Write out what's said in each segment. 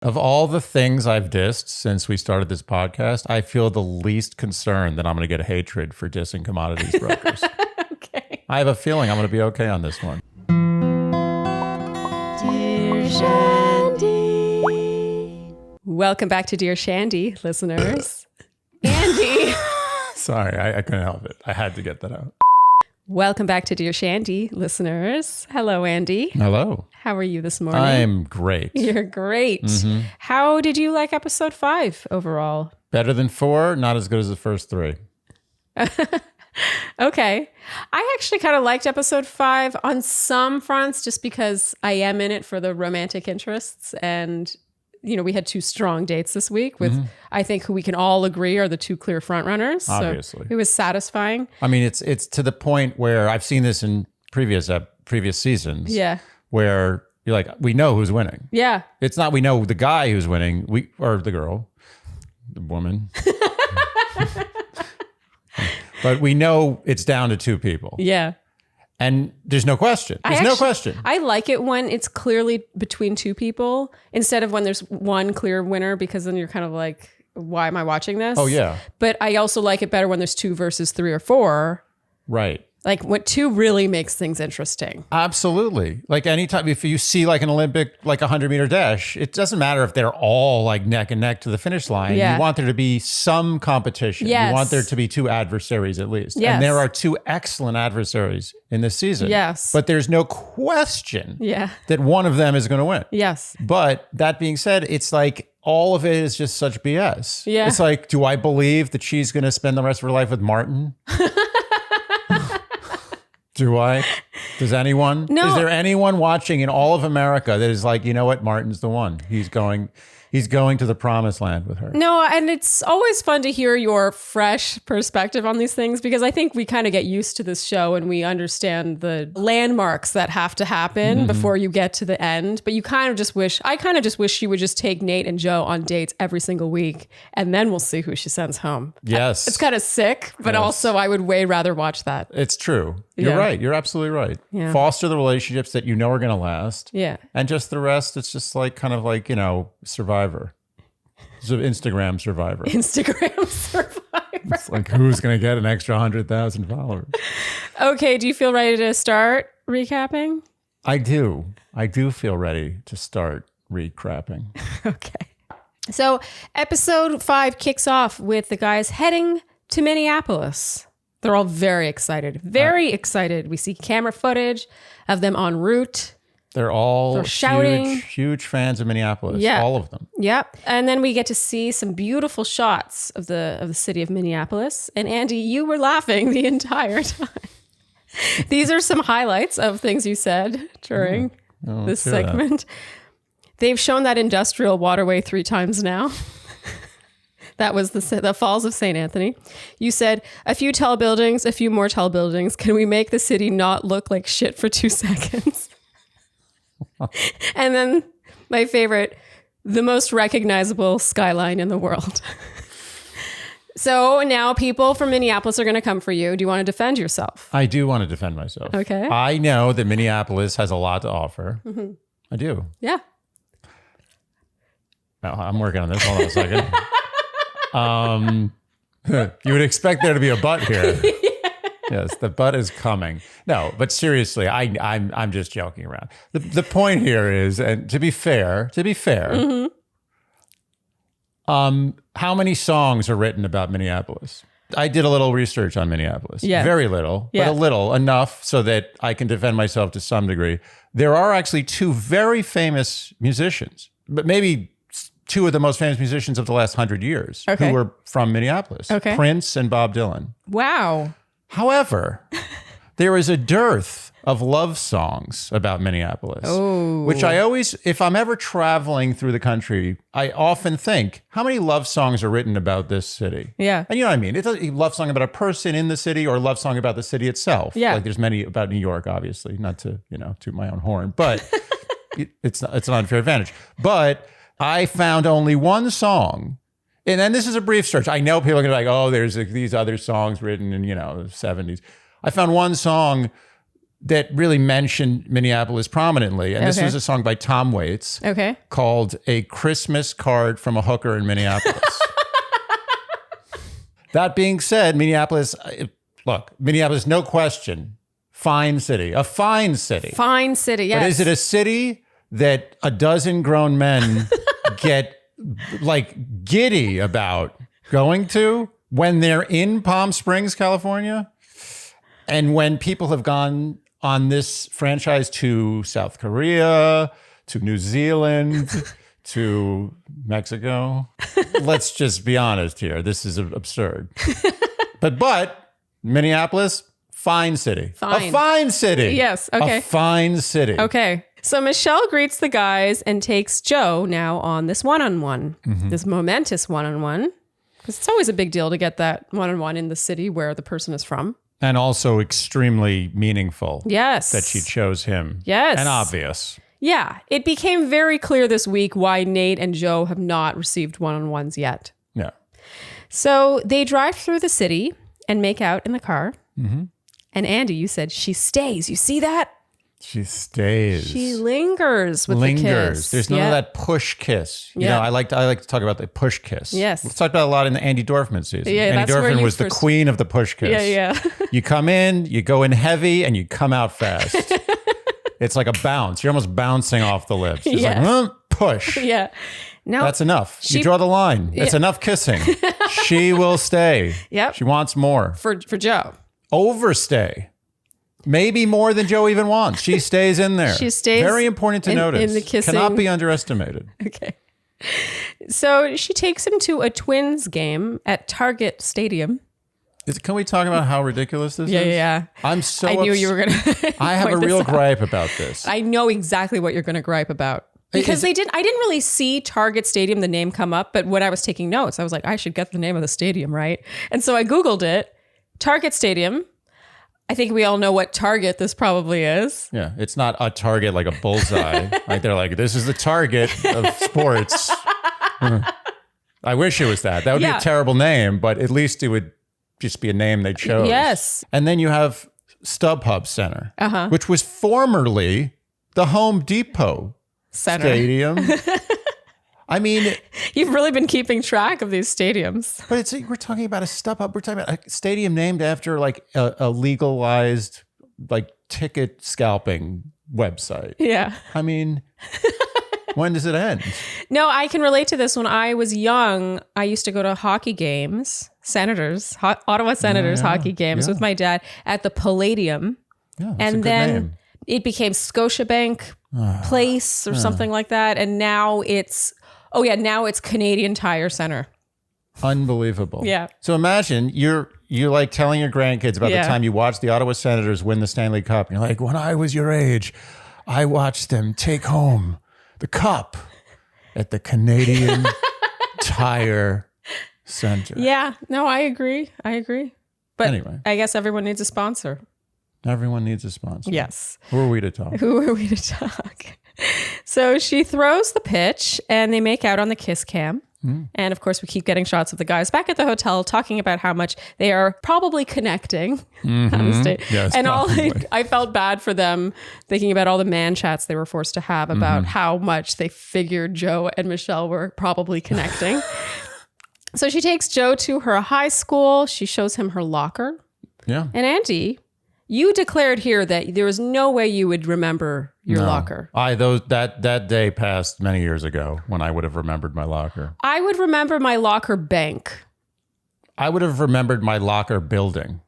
Of all the things I've dissed since we started this podcast, I feel the least concerned that I'm going to get a hatred for dissing commodities brokers. Okay. I have a feeling I'm going to be okay on this one. Dear Shandy. Welcome back to Dear Shandy, listeners. Andy. Sorry, I couldn't help it. I had to get that out. Welcome back to Dear Shandy, listeners. Hello, Andy. Hello. How are you this morning? I'm great. You're great. Mm-hmm. How did you like episode 5 overall? Better than 4, not as good as the first 3. Okay. I actually kind of liked episode 5 on some fronts just because I am in it for the romantic interests. And, you know, we had 2 strong dates this week with, I think, who we can all agree are the 2 clear front runners. Obviously. So it was satisfying. I mean, it's to the point where I've seen this in previous seasons. Yeah. Where you're like, we know who's winning. Yeah. It's not we know the guy who's winning, or the girl, the woman. But we know it's down to 2 people. Yeah. And there's no question. There's no question. I like it when it's clearly between 2 people instead of when there's one clear winner, because then you're kind of like, why am I watching this? Oh, yeah. But I also like it better when there's 2 versus 3 or 4. Right. Like what 2 really makes things interesting. Absolutely. Like anytime, if you see like an Olympic, like 100-meter dash, it doesn't matter if they're all like neck and neck to the finish line. Yeah. You want there to be some competition. Yes. You want there to be 2 adversaries at least. Yes. And there are 2 excellent adversaries in this season. Yes. But there's no question Yeah. that one of them is going to win. Yes. But that being said, it's like all of it is just such BS. Yeah. It's like, do I believe that she's going to spend the rest of her life with Martin? Do I? Does anyone? No. Is there anyone watching in all of America that is like, you know what, Martin's the one. He's going to the promised land with her. No, and it's always fun to hear your fresh perspective on these things, because I think we kind of get used to this show and we understand the landmarks that have to happen before you get to the end. But I kind of just wish she would just take Nayte and Joe on dates every single week, and then we'll see who she sends home. Yes. It's kind of sick, but also I would way rather watch that. It's true. You're Yeah. right. You're absolutely right. Yeah. Foster the relationships that you know are going to last. Yeah. And just the rest, it's just like kind of like, Survivor. So Instagram Survivor. Instagram Survivor. It's like, who's going to get an extra 100,000 followers? Okay, do you feel ready to start recapping? I do. I do feel ready to start recrapping. Okay. So episode 5 kicks off with the guys heading to Minneapolis. They're all very excited. Very excited. We see camera footage of them en route. They're shouting. huge fans of Minneapolis. Yeah. All of them. Yep. And then we get to see some beautiful shots of the city of Minneapolis. And Andy, you were laughing the entire time. These are some highlights of things you said during this segment. They've shown that industrial waterway 3 times now. That was the Falls of St. Anthony. You said, a few tall buildings, a few more tall buildings. Can we make the city not look like shit for 2 seconds? And then my favorite, the most recognizable skyline in the world. So now people from Minneapolis are going to come for you. Do you want to defend yourself? I do want to defend myself. Okay. I know that Minneapolis has a lot to offer. Mm-hmm. I do. Yeah. No, I'm working on this. Hold on a second. You would expect there to be a butt here. Yes, the butt is coming. No, but seriously, I'm just joking around. The point here is, and to be fair, how many songs are written about Minneapolis? I did a little research on Minneapolis. Yeah. Very little, but a little, enough so that I can defend myself to some degree. There are actually 2 very famous musicians, but maybe 2 of the most famous musicians of the last 100 years who were from Minneapolis. Okay. Prince and Bob Dylan. Wow. However, there is a dearth of love songs about Minneapolis, which I always, if I'm ever traveling through the country, I often think, how many love songs are written about this city? Yeah. And you know what I mean? It's a love song about a person in the city or a love song about the city itself. Yeah. Like there's many about New York, obviously, not to, toot my own horn, but it's an unfair advantage. But I found only one song. And then this is a brief search. I know people are going to be like, oh, there's these other songs written in, the 70s. I found one song that really mentioned Minneapolis prominently. And this was a song by Tom Waits called A Christmas Card from a Hooker in Minneapolis. That being said, Minneapolis, no question, fine city, a fine city. Fine city, yes. But is it a city that a dozen grown men get like giddy about going to when they're in Palm Springs, California? And when people have gone on this franchise to South Korea, to New Zealand, to Mexico. Let's just be honest here. This is absurd. But Minneapolis, fine city. Fine. A fine city. Yes. Okay. A fine city. Okay. So Michelle greets the guys and takes Joe now on this one-on-one, this momentous one-on-one. Because it's always a big deal to get that one-on-one in the city where the person is from. And also extremely meaningful. Yes. That she chose him. Yes. And obvious. Yeah. It became very clear this week why Nayte and Joe have not received one-on-ones yet. Yeah. So they drive through the city and make out in the car. And Andy, you said she stays. You see that? She stays. She lingers with the kiss. There's none of that push kiss. You know, I like to talk about the push kiss. Yes. Let's talk about a lot in the Andy Dorfman season. Yeah, Andy Dorfman was the queen of the push kiss. Yeah. You come in, you go in heavy, and you come out fast. It's like a bounce. You're almost bouncing off the lips. It's like, push. Yeah. No. That's enough. You draw the line. It's enough kissing. She will stay. Yep. She wants more. For Joe. Overstay. Maybe more than Joe even wants. She stays in there. She stays. Very important to notice. In the kissing. Cannot be underestimated. Okay. So she takes him to a Twins game at Target Stadium. Can we talk about how ridiculous this is? Yeah. I'm so I knew you were going to. I have a real gripe about this. I know exactly what you're going to gripe about. Because I didn't really see Target Stadium, the name come up, but when I was taking notes, I was like, I should get the name of the stadium, right? And so I Googled it. Target Stadium. I think we all know what target this probably is. Yeah, it's not a target like a bullseye. Like they're like, this is the target of sports. I wish it was that. That would be a terrible name, but at least it would just be a name they chose. Yes. And then you have StubHub Center, which was formerly the Home Depot Stadium. I mean, you've really been keeping track of these stadiums. But we're talking about a StubHub. We're talking about a stadium named after like a legalized like ticket scalping website. Yeah. I mean, when does it end? No, I can relate to this. When I was young, I used to go to hockey games, Ottawa Senators hockey games with my dad at the Palladium. Yeah, and then it became Scotiabank Place or something like that. And now it's Canadian Tire Center. Unbelievable. Yeah. So imagine you're like telling your grandkids about the time you watched the Ottawa Senators win the Stanley Cup. And you're like, when I was your age, I watched them take home the cup at the Canadian Tire Center. Yeah. No, I agree. But anyway, I guess everyone needs a sponsor. Everyone needs a sponsor. Yes. Who are we to talk? So she throws the pitch and they make out on the kiss cam. And of course, we keep getting shots of the guys back at the hotel talking about how much they are probably connecting on the stage. Yes, and probably. I felt bad for them thinking about all the man chats they were forced to have about how much they figured Joe and Michelle were probably connecting. So she takes Joe to her high school. She shows him her locker. Yeah. And Andy, you declared here that there was no way you would remember your locker. That day passed many years ago when I would have remembered my locker. I would remember my locker bank. I would have remembered my locker building.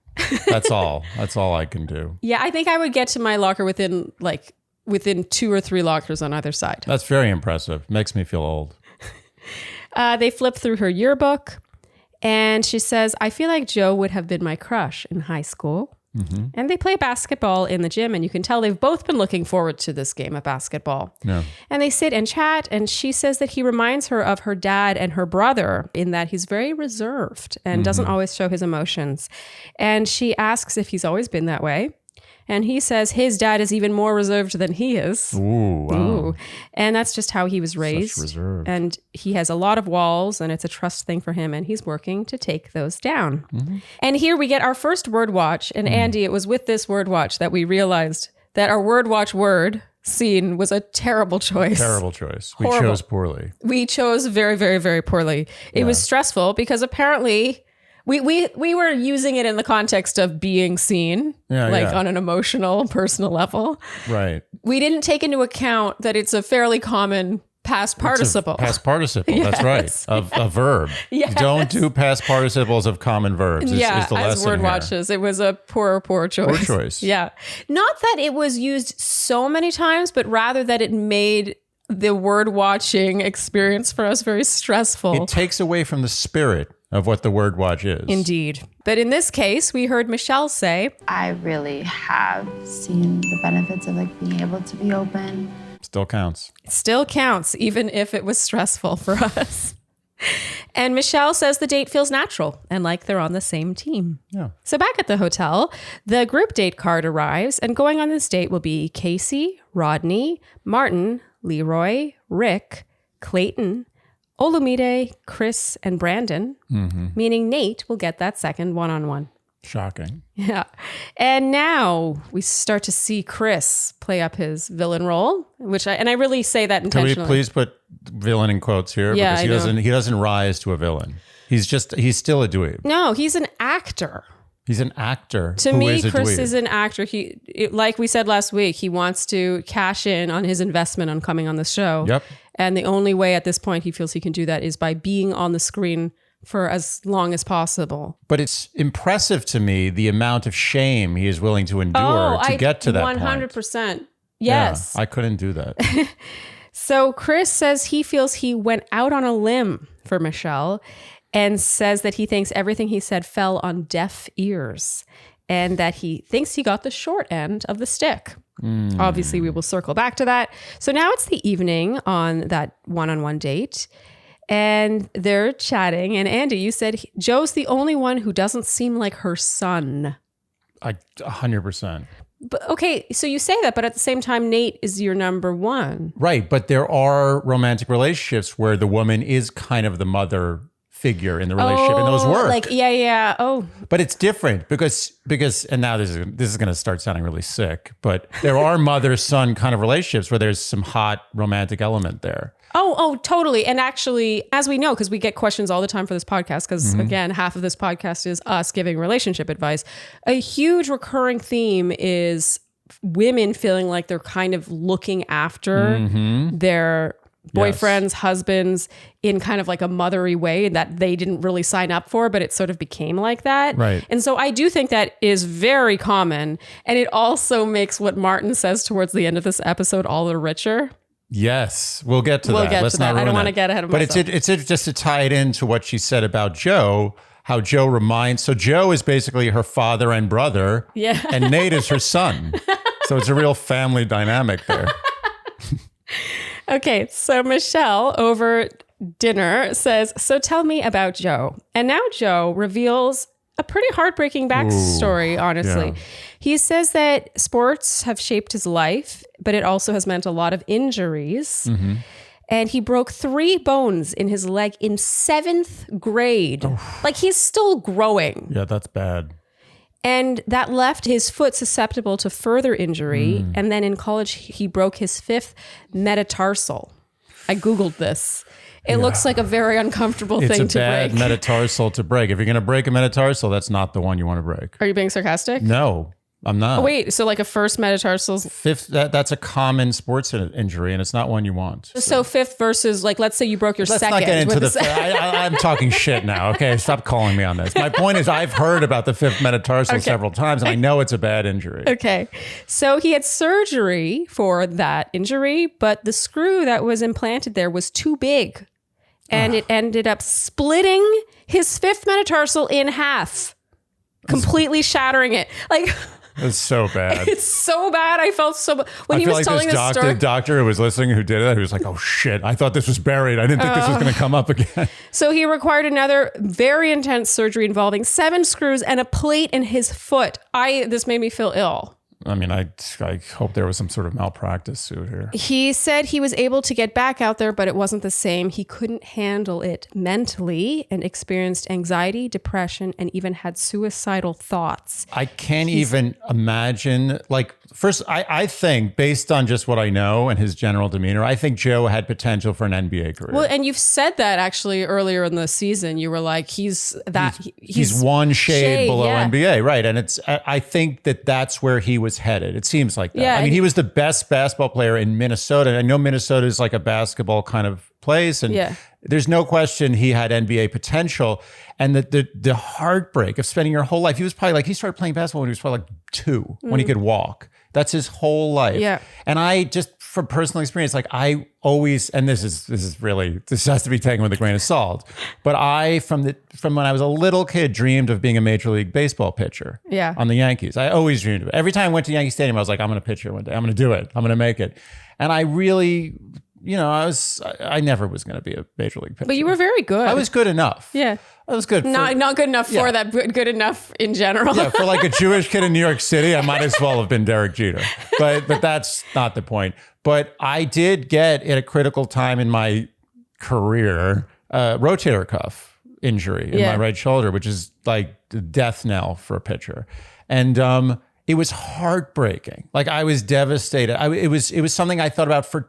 That's all. That's all I can do. Yeah, I think I would get to my locker within 2 or 3 lockers on either side. That's very impressive. Makes me feel old. They flip through her yearbook and she says, I feel like Joe would have been my crush in high school. And they play basketball in the gym, and you can tell they've both been looking forward to this game of basketball. Yeah. And they sit and chat, and she says that he reminds her of her dad and her brother in that he's very reserved and doesn't always show his emotions. And she asks if he's always been that way. And he says his dad is even more reserved than he is. Ooh, wow. No. And that's just how he was raised. Such reserve. And he has a lot of walls, and it's a trust thing for him, and he's working to take those down. Mm-hmm. And here we get our first word watch. And Andy, it was with this word watch that we realized that our word watch word scene was a terrible choice. Terrible choice. We Horrible. chose poorly. We chose very, very, very poorly. It was stressful because apparently we were using it in the context of being seen, on an emotional, personal level. Right. We didn't take into account that it's a fairly common past participle. Past participle. That's right. Of a verb. Yes. Don't do past participles of common verbs. Is the as lesson word here. watches. It was a poor choice. Poor choice. Yeah. Not that it was used so many times, but rather that it made the word watching experience for us very stressful. It takes away from the spirit of what the word watch is. Indeed. But in this case, we heard Michelle say, I really have seen the benefits of being able to be open. Still counts. It still counts, even if it was stressful for us. And Michelle says the date feels natural and like they're on the same team. Yeah. So back at the hotel, the group date card arrives, and going on this date will be Casey, Rodney, Martin, Leroy, Rick, Clayton, Olumide, Chris, and Brandon, meaning Nayte will get that second one-on-one. Shocking. Yeah. And now we start to see Chris play up his villain role, and I really say that intentionally. Can we please put villain in quotes here? Yeah, because he doesn't rise to a villain. He's still a dweeb. No, he's an actor. He's an actor. To me, Chris is an actor. Like we said last week, he wants to cash in on his investment on coming on the show. Yep. And the only way at this point he feels he can do that is by being on the screen for as long as possible. But it's impressive to me the amount of shame he is willing to endure to get to that 100%. point. Yes. Yeah, I couldn't do that. So Chris says he feels he went out on a limb for Michelle and says that he thinks everything he said fell on deaf ears and that he thinks he got the short end of the stick. Obviously, we will circle back to that. So now it's the evening on that one-on-one date. And they're chatting. And Andy, you said Joe's the only one who doesn't seem like her son. 100%. But okay, so you say that, but at the same time, Nayte is your number one. Right. But there are romantic relationships where the woman is kind of the mother figure in the relationship, and those work. Yeah. Oh, but it's different because, and now this is going to start sounding really sick, but there are mother-son kind of relationships where there's some hot romantic element there. Oh, totally. And actually, as we know, because we get questions all the time for this podcast, because again, half of this podcast is us giving relationship advice. A huge recurring theme is women feeling like they're kind of looking after their boyfriends, husbands in kind of like a mothery way that they didn't really sign up for, but it sort of became like that. Right. And so I do think that is very common. And it also makes what Martin says towards the end of this episode all the richer. Yes, we'll get to that. Let's not ruin I don't want to get ahead of myself. But it's just to tie it into what she said about Joe, how Joe reminds. So Joe is basically her father and brother. Yeah. And Nayte is her son. So it's a real family dynamic there. Okay, so Michelle over dinner says, so tell me about Joe. And now Joe reveals a pretty heartbreaking backstory, honestly. Yeah. He says that sports have shaped his life, but it also has meant a lot of injuries. And he broke 3 bones in his leg in 7th grade. Like he's still growing. Yeah, that's bad. And that left his foot susceptible to further injury. And then in college, he broke his 5th metatarsal. I Googled this. It looks like a very uncomfortable thing to break. It's a bad metatarsal to break. If you're going to break a metatarsal, that's not the one you want to break. Are you being sarcastic? No, I'm not. Oh, wait, so like a first metatarsal? 5th, that's a common sports injury, and it's not one you want. So 5th versus, like, let's say you broke your Let's second. not get into I'm talking shit now, okay? Stop calling me on this. My point is I've heard about the 5th metatarsal several times, and I know it's a bad injury. Okay. So he had surgery for that injury, but the screw that was implanted there was too big. And it ended up splitting his 5th metatarsal in half, completely shattering it. Like... It's so bad. It's so bad. I felt so when he was telling the story. The doctor who was listening, who did it, he was like, "Oh shit! I thought this was buried. I didn't think this was going to come up again." So he required another very intense surgery involving 7 screws and a plate in his foot. This made me feel ill. I mean, I hope there was some sort of malpractice suit here. He said he was able to get back out there, but it wasn't the same. He couldn't handle it mentally and experienced anxiety, depression, and even had suicidal thoughts. I can't even imagine. Like, first, I think, based on just what I know and his general demeanor, I think Joe had potential for an NBA career. Well, and you've said that actually earlier in the season. You were like, he's one shade below yeah. NBA, right? And I think that's where he was headed. It seems like that. Yeah, I mean, he was the best basketball player in Minnesota. I know Minnesota is like a basketball kind of place, and there's no question he had NBA potential. And the heartbreak of spending your whole life. He was probably like, he started playing basketball when he was probably like 2, when he could walk. That's his whole life. Yeah. And I just, from personal experience, like I always, and this has to be taken with a grain of salt, but I, from when I was a little kid, dreamed of being a Major League Baseball pitcher on the Yankees. I always dreamed of it. Every time I went to Yankee Stadium, I was like, I'm going to pitch here one day. I'm going to do it. I'm going to make it. And I really, I never was going to be a Major League pitcher. But you were very good. I was good enough. Yeah. I was good. Not good enough for that, but good enough in general. Yeah, for like a Jewish kid in New York City, I might as well have been Derek Jeter. But that's not the point. But I did get, at a critical time in my career, rotator cuff injury in my right shoulder, which is like the death knell for a pitcher. And it was heartbreaking. Like I was devastated. It was something I thought about for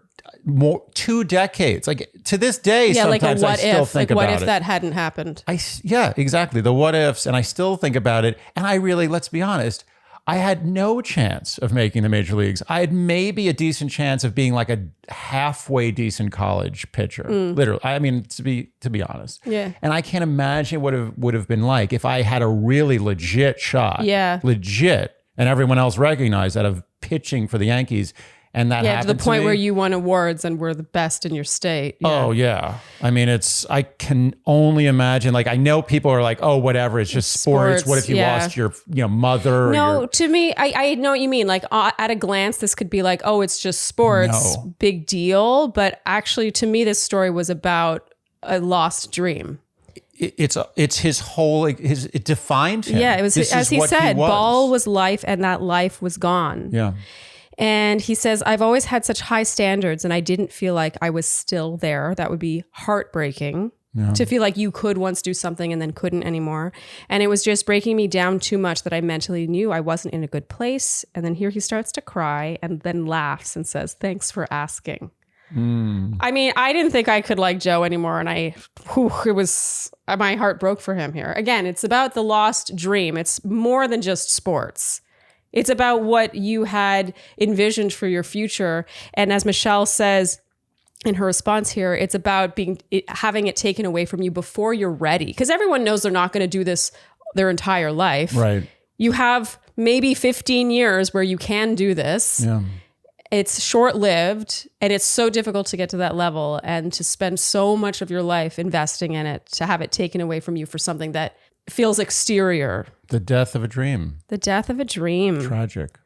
2 decades. Like to this day, sometimes like a what I still if, think like about it. what if that hadn't happened? Yeah, exactly. The what ifs. And I still think about it. And I really, let's be honest, I had no chance of making the major leagues. I had maybe a decent chance of being like a halfway decent college pitcher. Literally. I mean, to be honest. Yeah. And I can't imagine what it would have been like if I had a really legit shot. Yeah. Legit. And everyone else recognized that, of pitching for the Yankees. And that happened to the point me. where you won awards and were the best in your state. Yeah. Oh, yeah. I mean, I can only imagine, like, I know people are like, oh, whatever, it's just sports. What if you lost your mother? No, to me, I know what you mean. Like, at a glance, this could be like, oh, it's just sports, big deal. But actually, to me, this story was about a lost dream. It's his whole, it defined him. Yeah, it was, as he said, ball was life and that life was gone. Yeah. And he says, I've always had such high standards and I didn't feel like I was still there. That would be heartbreaking to feel like you could once do something and then couldn't anymore. And it was just breaking me down too much that I mentally knew I wasn't in a good place. And then here he starts to cry and then laughs and says, thanks for asking. I mean, I didn't think I could like Joe anymore. And my heart broke for him here. Again, it's about the lost dream. It's more than just sports. It's about what you had envisioned for your future. And as Michelle says in her response here, it's about having it taken away from you before you're ready. Because everyone knows they're not going to do this their entire life. Right. You have maybe 15 years where you can do this. Yeah. It's short-lived and it's so difficult to get to that level and to spend so much of your life investing in it, to have it taken away from you for something that feels exterior. The death of a dream. The death of a dream. Tragic.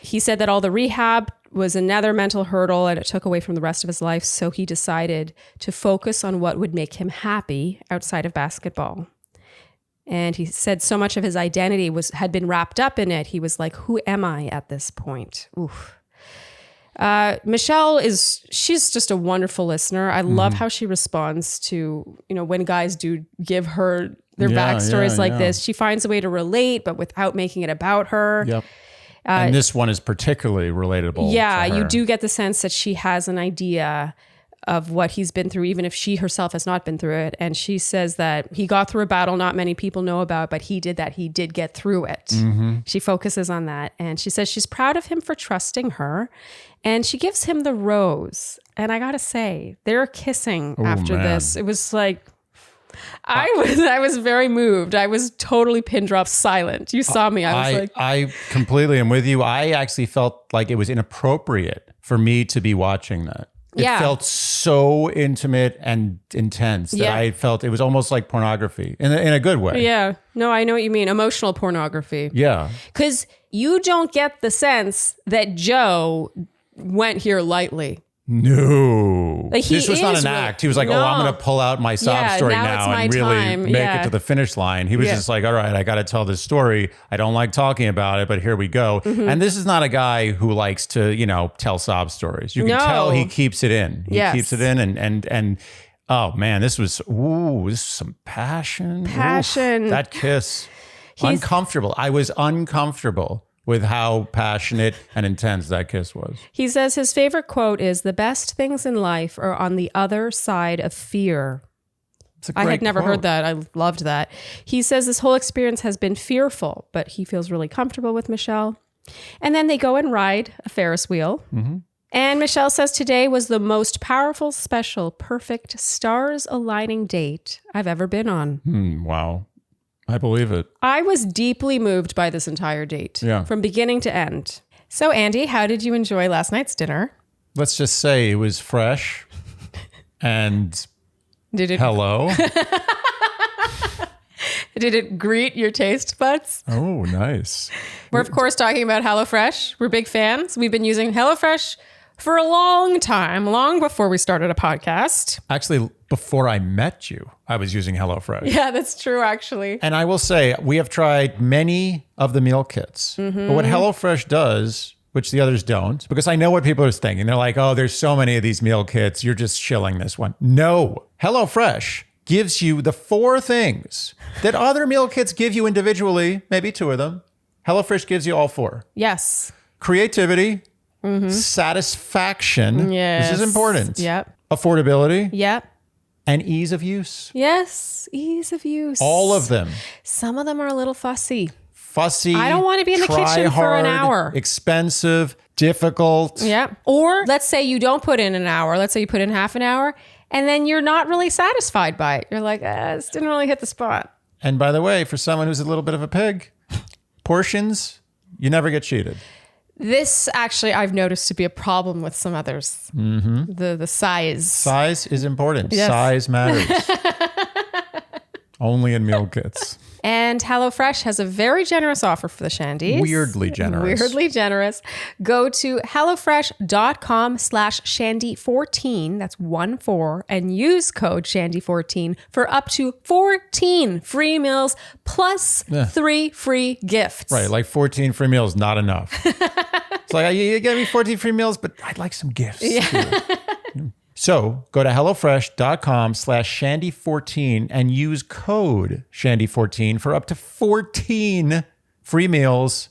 He said that all the rehab was another mental hurdle and it took away from the rest of his life. So he decided to focus on what would make him happy outside of basketball. And he said so much of his identity had been wrapped up in it. He was like, who am I at this point? Oof. Michelle she's just a wonderful listener. I love how she responds to, when guys do give her their backstories like this. She finds a way to relate, but without making it about her. Yep. And this one is particularly relatable. Yeah, to her. you do get the sense that she has an idea of what he's been through, even if she herself has not been through it. And she says that he got through a battle not many people know about, but he did that. He did get through it. Mm-hmm. She focuses on that. And she says she's proud of him for trusting her. And she gives him the rose. And I got to say, they're kissing after this. It was like, I was very moved. I was totally pin drop silent. You saw me. I completely am with you. I actually felt like it was inappropriate for me to be watching that. It felt so intimate and intense that I felt it was almost like pornography in a good way. Yeah. No, I know what you mean. Emotional pornography. Yeah. Because you don't get the sense that Joe went here lightly. No. Like, this was not an act. He was like, oh, I'm going to pull out my sob story now and really make it to the finish line. He was just like, all right, I got to tell this story. I don't like talking about it, but here we go. And this is not a guy who likes to, tell sob stories. You can tell he keeps it in. He keeps it in and oh man, this was some passion. Passion. That kiss. Uncomfortable. I was uncomfortable with how passionate and intense that kiss was. He says his favorite quote is, "The best things in life are on the other side of fear." I had never heard that. I loved that. He says this whole experience has been fearful, but he feels really comfortable with Michelle. And then they go and ride a Ferris wheel. Mm-hmm. And Michelle says today was the most powerful, special, perfect, stars aligning date I've ever been on. Wow. I believe it. I was deeply moved by this entire date, from beginning to end. So, Andy, how did you enjoy last night's dinner? Let's just say it was fresh and hello. Did it greet your taste buds? Oh, nice. We're, of course, talking about HelloFresh. We're big fans. We've been using HelloFresh for a long time, long before we started a podcast. Actually, before I met you, I was using HelloFresh. Yeah, that's true, actually. And I will say, we have tried many of the meal kits. But what HelloFresh does, which the others don't, because I know what people are thinking. They're like, oh, there's so many of these meal kits. You're just shilling this one. No. HelloFresh gives you the 4 things that other meal kits give you individually, maybe 2 of them. HelloFresh gives you all 4. Yes. Creativity. Satisfaction. Yes. This is important. Yep. Affordability. Yep. And ease of use. Yes. Ease of use. All of them. Some of them are a little fussy. I don't want to be in the kitchen for an hour. Expensive, difficult. Yeah. Or let's say you don't put in an hour. Let's say you put in half an hour and then you're not really satisfied by it. You're like, this didn't really hit the spot. And by the way, for someone who's a little bit of a pig, portions, you never get cheated. This actually I've noticed to be a problem with some others. The size. Size is important. Yes. Size matters. Only in meal kits. And HelloFresh has a very generous offer for the Shandies. Weirdly generous. Weirdly generous. Go to HelloFresh.com/Shandy14. That's 14. And use code Shandy14 for up to 14 free meals plus 3 free gifts. Right. Like 14 free meals, not enough. It's like, you gave me 14 free meals, but I'd like some gifts. Yeah. So go to HelloFresh.com/Shandy14 and use code Shandy14 for up to 14 free meals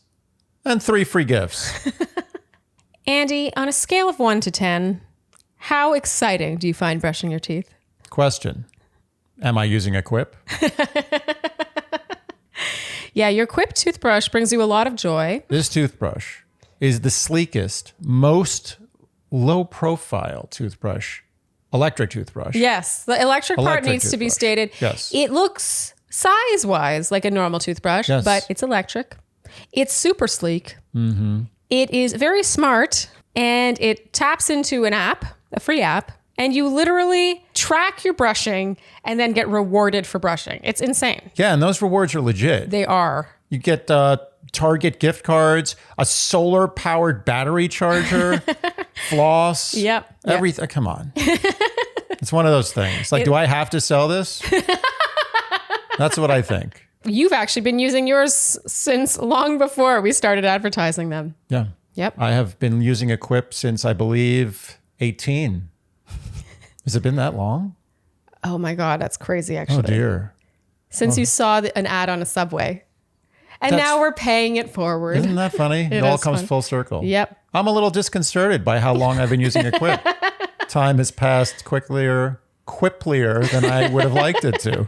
and 3 free gifts. Andy, on a scale of 1 to 10, how exciting do you find brushing your teeth? Question. Am I using a Quip? Yeah, your Quip toothbrush brings you a lot of joy. This toothbrush is the sleekest, most low-profile toothbrush, electric toothbrush. Yes, the electric part needs to be stated. Yes. It looks size-wise like a normal toothbrush, but it's electric. It's super sleek. It is very smart, and it taps into an app, a free app, and you literally track your brushing and then get rewarded for brushing. It's insane. Yeah, and those rewards are legit. They are. You get Target gift cards, a solar-powered battery charger, floss. Yep. Everything. Come on. It's one of those things. Like, do I have to sell this? That's what I think. You've actually been using yours since long before we started advertising them. Yeah. Yep. I have been using a Quip since, I believe, 18. Has it been that long? Oh my God, that's crazy, actually. Oh, dear. Since you saw an ad on a Subway. And now we're paying it forward. Isn't that funny? It all comes full circle. Yep. I'm a little disconcerted by how long I've been using a Quip. Time has passed quiplier than I would have liked it to.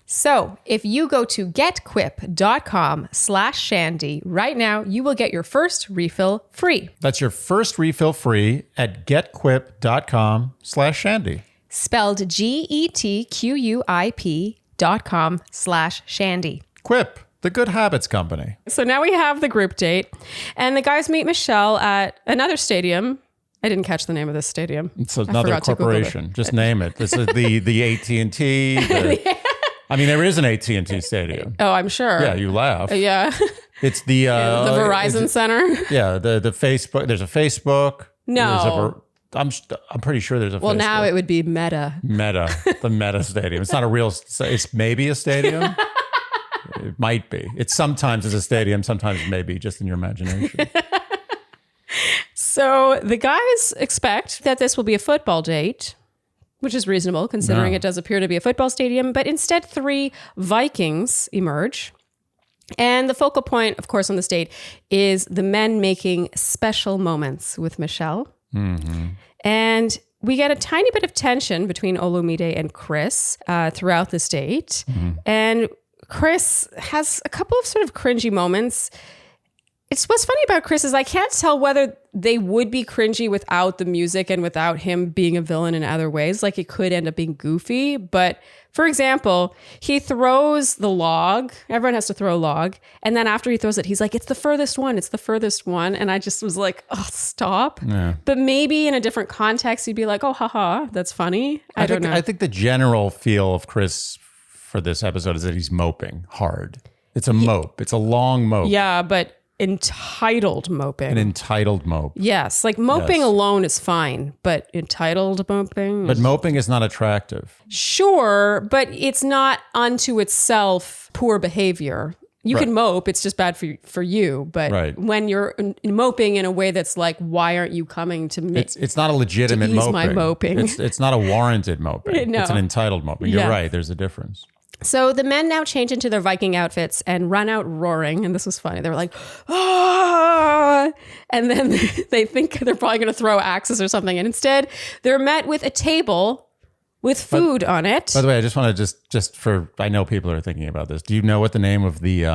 So if you go to getquip.com/Shandy right now, you will get your first refill free. That's your first refill free at getquip.com/Shandy. Spelled GETQUIP.com/Shandy. Quip, the good habits company. So now we have the group date, and the guys meet Michelle at another stadium. I didn't catch the name of this stadium. It's another corporation. Just name it. This is the AT&T. I mean, there is an AT&T stadium. Oh, I'm sure. Yeah, you laugh. Yeah. It's the Verizon Center. Yeah, the Facebook. There's a Facebook. No. I'm pretty sure there's a Well, Facebook. now it would be Meta. The Meta Stadium. It's not a real, it's maybe a stadium. It might be. It's sometimes a stadium, sometimes maybe just in your imagination. So the guys expect that this will be a football date, which is reasonable considering it does appear to be a football stadium, but instead 3 Vikings emerge. And the focal point, of course, on this date is the men making special moments with Michelle. Mm-hmm. And we get a tiny bit of tension between Olumide and Chris throughout this date. Mm-hmm. And Chris has a couple of sort of cringy moments. What's funny about Chris is I can't tell whether they would be cringy without the music and without him being a villain in other ways. Like it could end up being goofy. But for example, he throws the log. Everyone has to throw a log. And then after he throws it, he's like, it's the furthest one. It's the furthest one. And I just was like, oh, stop. Yeah. But maybe in a different context, you'd be like, oh, haha, that's funny. I don't know. I think the general feel of Chris for this episode is that he's moping hard. It's a mope. It's a long mope. Yeah, but entitled moping. An entitled mope. Yes, like moping alone is fine, but entitled moping. But moping is not attractive. Sure, but it's not unto itself poor behavior. You can mope, it's just bad for you. But when you're moping in a way that's like, why aren't you coming to me? It's not a legitimate to ease moping. My moping. It's not a warranted moping. No. It's an entitled moping. You're right, there's a difference. So the men now change into their Viking outfits and run out roaring. And this was funny. They were like, ah! And then they think they're probably going to throw axes or something. And instead, they're met with a table with food on it. By the way, I just want to I know people are thinking about this. Do you know what the name of the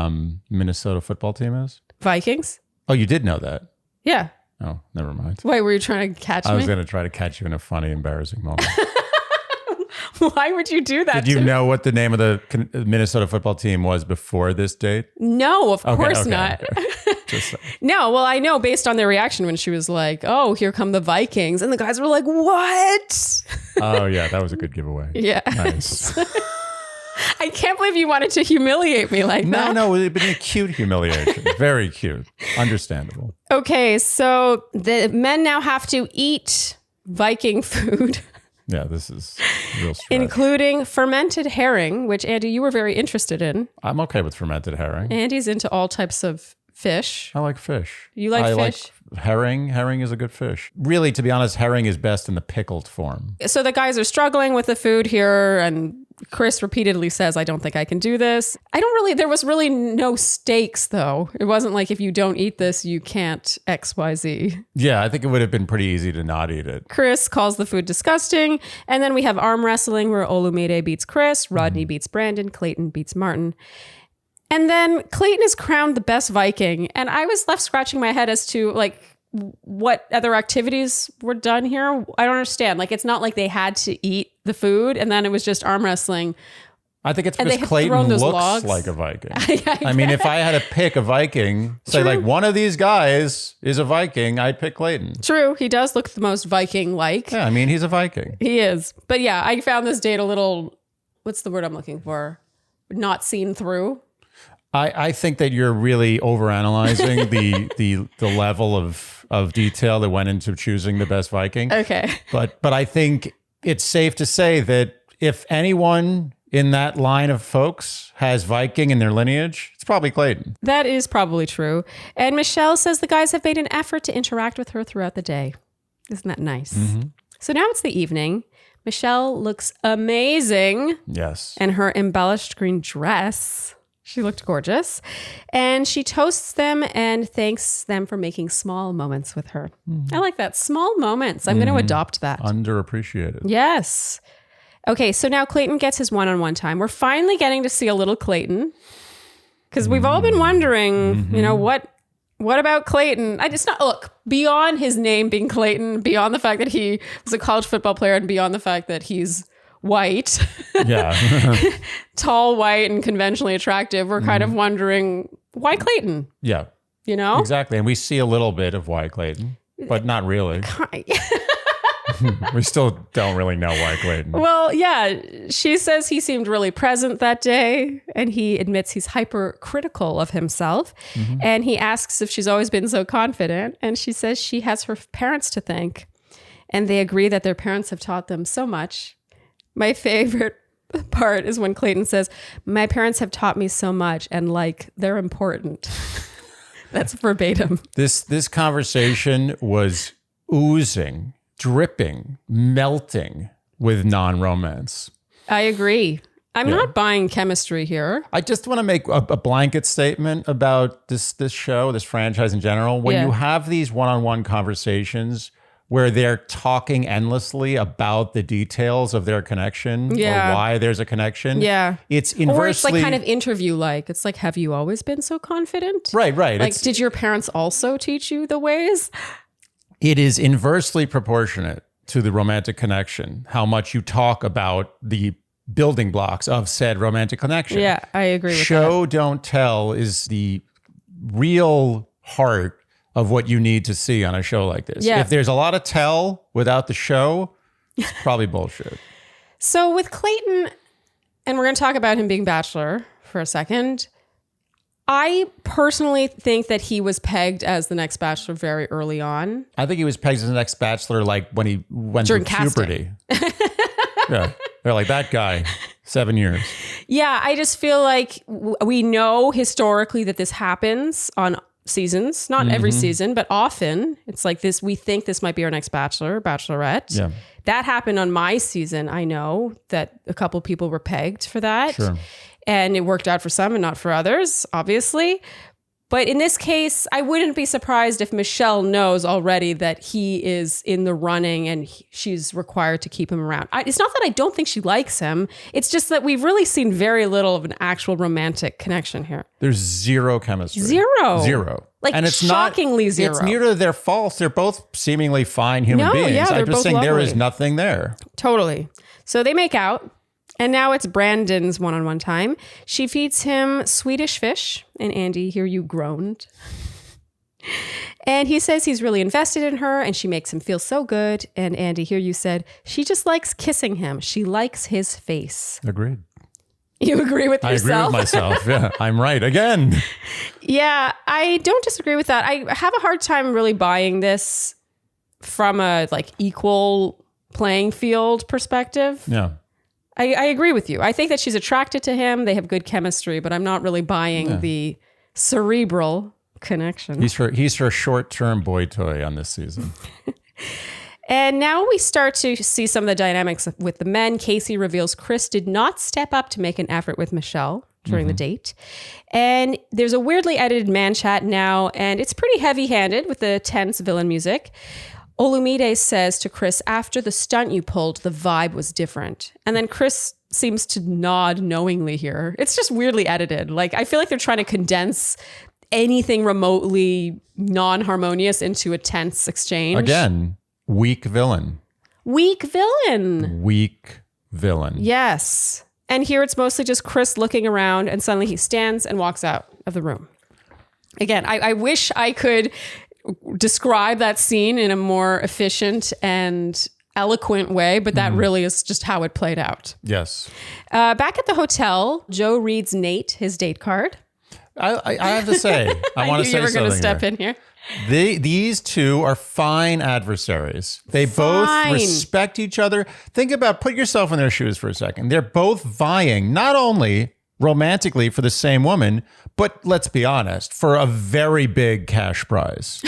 Minnesota football team is? Vikings. Oh, you did know that? Yeah. Oh, never mind. Wait, were you trying to catch me? I was going to try to catch you in a funny, embarrassing moment. Why would you do that? Did you know what the name of the Minnesota football team was before this date? No, of course not. Okay. No, well, I know based on their reaction when she was like, oh, here come the Vikings. And the guys were like, what? Oh, yeah, that was a good giveaway. Yeah. Nice. I can't believe you wanted to humiliate me like that. No, it would be a cute humiliation. Very cute. Understandable. Okay, so the men now have to eat Viking food. Yeah, this is real stretch. Including fermented herring, which, Andy, you were very interested in. I'm okay with fermented herring. Andy's into all types of fish. I like fish. You like fish? I like herring. Herring is a good fish. Really, to be honest, herring is best in the pickled form. So the guys are struggling with the food here, and Chris repeatedly says, I don't think I can do this. There was really no stakes, though. It wasn't like if you don't eat this, you can't XYZ. Yeah, I think it would have been pretty easy to not eat it. Chris calls the food disgusting. And then we have arm wrestling where Olumide beats Chris, Rodney beats Brandon, Clayton beats Martin. And then Clayton is crowned the best Viking. And I was left scratching my head as to like, what other activities were done here? I don't understand. Like, it's not like they had to eat the food and then it was just arm wrestling. I think it's because Clayton looks like a Viking. I mean, if I had to pick a Viking, say like one of these guys is a Viking, I'd pick Clayton. True. He does look the most Viking-like. Yeah, I mean, he's a Viking. He is. But yeah, I found this date a little, what's the word I'm looking for? Not seen through. I think that you're really overanalyzing the level of detail that went into choosing the best Viking. Okay. But I think it's safe to say that if anyone in that line of folks has Viking in their lineage, it's probably Clayton. That is probably true. And Michelle says the guys have made an effort to interact with her throughout the day. Isn't that nice? Mm-hmm. So now it's the evening. Michelle looks amazing. Yes. And her embellished green dress. She looked gorgeous. And she toasts them and thanks them for making small moments with her. Mm-hmm. I like that. Small moments. I'm going to adopt that. Underappreciated. Yes. Okay, so now Clayton gets his one-on-one time. We're finally getting to see a little Clayton. Because we've all been wondering, you know, what about Clayton? Look, beyond his name being Clayton, beyond the fact that he was a college football player and beyond the fact that he's white, tall, white, and conventionally attractive, we're kind of wondering, why Clayton? Yeah. You know? Exactly. And we see a little bit of why Clayton, but not really. We still don't really know why Clayton. Well, yeah, she says he seemed really present that day, and he admits he's hypercritical of himself. Mm-hmm. And he asks if she's always been so confident, and she says she has her parents to thank. and they agree that their parents have taught them so much. My favorite part is when Clayton says, my parents have taught me so much and like they're important. That's verbatim. This conversation was oozing, dripping, melting with non-romance. I agree. I'm not buying chemistry here. I just want to make a blanket statement about this show, this franchise in general. When you have these one-on-one conversations where they're talking endlessly about the details of their connection or why there's a connection. Yeah. It's inversely... Or it's like kind of interview-like. It's like, have you always been so confident? Right. Like, did your parents also teach you the ways? It is inversely proportionate to the romantic connection, how much you talk about the building blocks of said romantic connection. Yeah, I agree with that. Show, don't tell is the real heart of what you need to see on a show like this. Yeah. If there's a lot of tell without the show, it's probably bullshit. So with Clayton, and we're going to talk about him being Bachelor for a second, I personally think that he was pegged as the next Bachelor very early on. I think he was pegged as the next Bachelor like when he went During through puberty. Yeah. They're like, that guy, 7 years. Yeah, I just feel like we know historically that this happens on seasons, not every season, but often. It's like this, we think this might be our next Bachelor, Bachelorette. Yeah. That happened on my season. I know that a couple people were pegged for that. Sure. And it worked out for some and not for others, obviously. But in this case, I wouldn't be surprised if Michelle knows already that he is in the running and she's required to keep him around. It's not that I don't think she likes him. It's just that we've really seen very little of an actual romantic connection here. There's zero chemistry. Zero. Like, and it's shockingly not, zero. It's neither their fault. They're both seemingly fine human beings. Yeah, they're I'm just both saying there lovely. is nothing there. Totally. So they make out. And now it's Brandon's one-on-one time. She feeds him Swedish fish. And Andy, here you groaned. And he says he's really invested in her and she makes him feel so good. And Andy, here you said, she just likes kissing him. She likes his face. Agreed. You agree with yourself? I agree with myself. Yeah, I'm right again. Yeah, I don't disagree with that. I have a hard time really buying this from a like equal playing field perspective. Yeah. I agree with you. I think that she's attracted to him. They have good chemistry, but I'm not really buying the cerebral connection. He's her short-term boy toy on this season. And now we start to see some of the dynamics with the men. Casey reveals Chris did not step up to make an effort with Michelle during the date. And there's a weirdly edited man chat now, and it's pretty heavy-handed with the tense villain music. Olumide says to Chris, after the stunt you pulled, the vibe was different. And then Chris seems to nod knowingly here. It's just weirdly edited. Like, I feel like they're trying to condense anything remotely non-harmonious into a tense exchange. Again, weak villain. Weak villain. Weak villain. Yes. And here it's mostly just Chris looking around and suddenly he stands and walks out of the room. Again, I wish I could describe that scene in a more efficient and eloquent way, but that really is just how it played out. Yes. Back at the hotel, Joe reads Nayte his date card. I have to say, I want to say something. You were going to step here. in here. These two are fine adversaries. They both respect each other. Think about, put yourself in their shoes for a second. They're both vying, not only romantically for the same woman, but let's be honest, for a very big cash prize.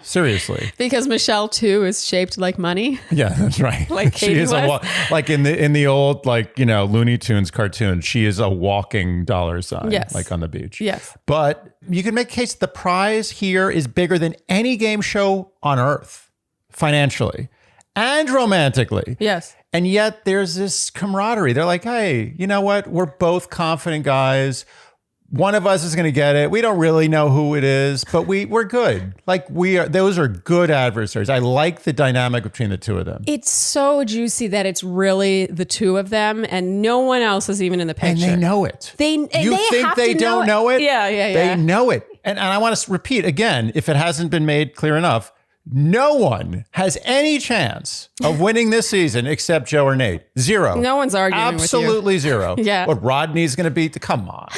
Seriously. Because Michelle too is shaped like money. Yeah, that's right. Like Katie she is was. like in the old Looney Tunes cartoon, she is a walking dollar sign. Yes. Like on the beach. Yes. But you can make a case the prize here is bigger than any game show on earth, financially and romantically. Yes. And yet there's this camaraderie. They're like, hey, you know what? We're both confident guys. One of us is going to get it. We don't really know who it is, but we're good. Like those are good adversaries. I like the dynamic between the two of them. It's so juicy that it's really the two of them and no one else is even in the picture. And they know it. You think they don't know it? Yeah. They know it. And I want to repeat again, if it hasn't been made clear enough, no one has any chance of winning this season except Joe or Nayte. Zero. No one's arguing with you. Absolutely zero. Yeah. What Rodney's going to beat? Come on.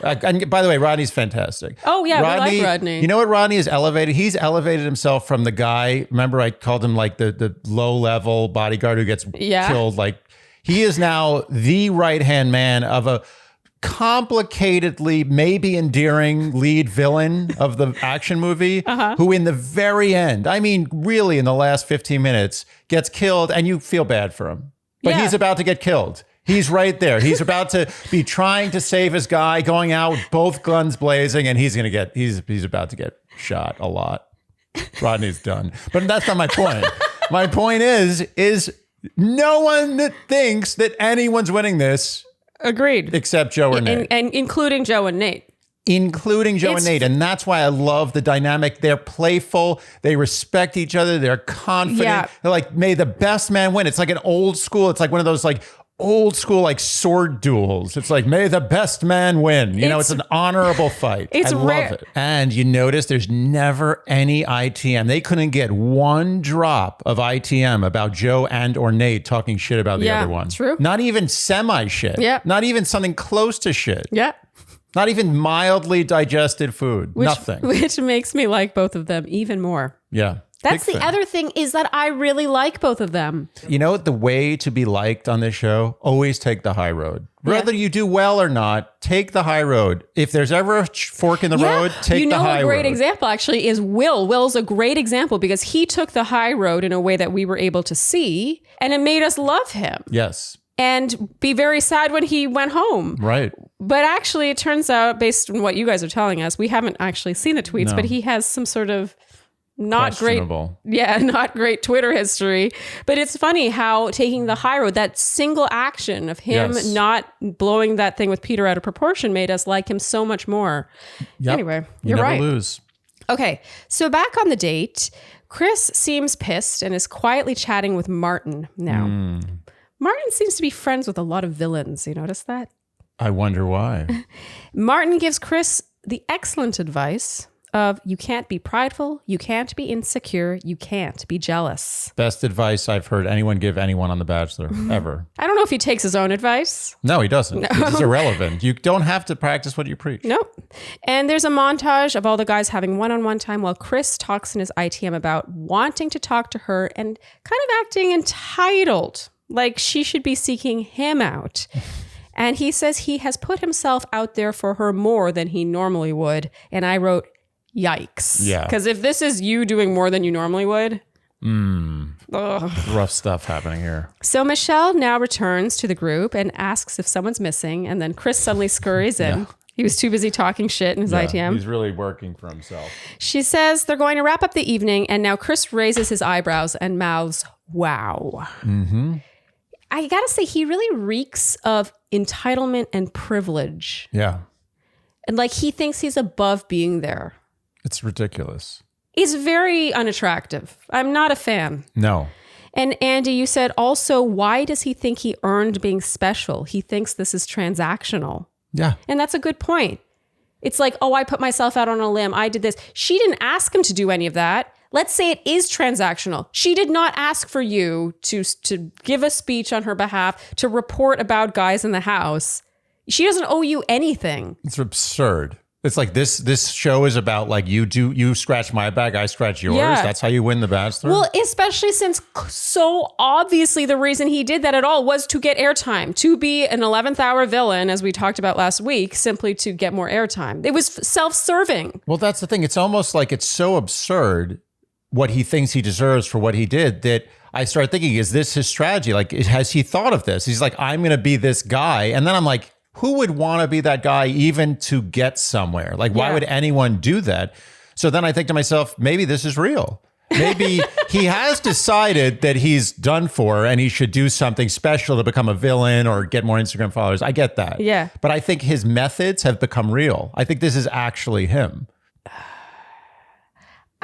And by the way, Rodney's fantastic. Oh, yeah, we like Rodney. You know what Rodney has elevated? He's elevated himself from the guy. Remember, I called him like the low-level bodyguard who gets killed. Like, he is now the right-hand man of a complicatedly, maybe endearing lead villain of the action movie, who in the very end, I mean, really in the last 15 minutes, gets killed and you feel bad for him. But he's about to get killed. He's right there. He's about to be trying to save his guy, going out with both guns blazing, and he's about to get shot a lot. Rodney's done. But that's not my point. My point is no one that thinks that anyone's winning this. Agreed. Except Joe or Nayte. And including Joe and Nayte. Including Joe and Nayte. And that's why I love the dynamic. They're playful. They respect each other. They're confident. Yeah. They're like, may the best man win. It's like an old school. It's like one of those like old school like sword duels. It's like, may the best man win. You know, it's an honorable fight. I love it. And you notice there's never any ITM. They couldn't get one drop of ITM about Joe and or Nayte talking shit about the other one. True. Not even semi shit. Yeah. Not even something close to shit. Yeah. Not even mildly digested food. Nothing. Which makes me like both of them even more. Yeah. That's the other thing, is that I really like both of them. You know, the way to be liked on this show, always take the high road. Whether you do well or not, take the high road. If there's ever a fork in the road, take the high road. You know, a great example actually is Will. Will's a great example because he took the high road in a way that we were able to see, and it made us love him. Yes. And be very sad when he went home. Right. But actually, it turns out, based on what you guys are telling us, we haven't actually seen the tweets, but he has some sort of not great Twitter history. But it's funny how taking the high road, that single action of him not blowing that thing with Peter out of proportion, made us like him so much more. Yep. Anyway, you're right. You never lose. Okay, so back on the date, Chris seems pissed and is quietly chatting with Martin now. Martin seems to be friends with a lot of villains. You notice that? I wonder why. Martin gives Chris the excellent advice of, you can't be prideful, you can't be insecure, you can't be jealous. Best advice I've heard anyone give anyone on The Bachelor, ever. I don't know if he takes his own advice. No, he doesn't. No. It's irrelevant. You don't have to practice what you preach. Nope. And there's a montage of all the guys having one-on-one time while Chris talks in his ITM about wanting to talk to her and kind of acting entitled, like she should be seeking him out. And he says he has put himself out there for her more than he normally would. And I wrote, yikes. Yeah. Because if this is you doing more than you normally would. Rough stuff happening here. So Michelle now returns to the group and asks if someone's missing. And then Chris suddenly scurries in. Yeah. He was too busy talking shit in his ITM. He's really working for himself. She says they're going to wrap up the evening. And now Chris raises his eyebrows and mouths, wow. Mm-hmm. I got to say, he really reeks of entitlement and privilege. Yeah. And like he thinks he's above being there. It's ridiculous. He's very unattractive. I'm not a fan. No. And Andy, you said also, why does he think he earned being special? He thinks this is transactional. Yeah. And that's a good point. It's like, oh, I put myself out on a limb. I did this. She didn't ask him to do any of that. Let's say it is transactional. She did not ask for you to give a speech on her behalf, to report about guys in the house. She doesn't owe you anything. It's absurd. It's like this show is about like you scratch my back, I scratch yours. Yeah. That's how you win The Bachelor. Well, especially since so obviously the reason he did that at all was to get airtime, to be an 11th hour villain, as we talked about last week, simply to get more airtime. It was self-serving. Well, that's the thing. It's almost like it's so absurd what he thinks he deserves for what he did that I started thinking, is this his strategy? Like, has he thought of this? He's like, I'm going to be this guy. And then I'm like, who would want to be that guy even to get somewhere? Like, why would anyone do that? So then I think to myself, maybe this is real. Maybe he has decided that he's done for and he should do something special to become a villain or get more Instagram followers. I get that. Yeah. But I think his methods have become real. I think this is actually him.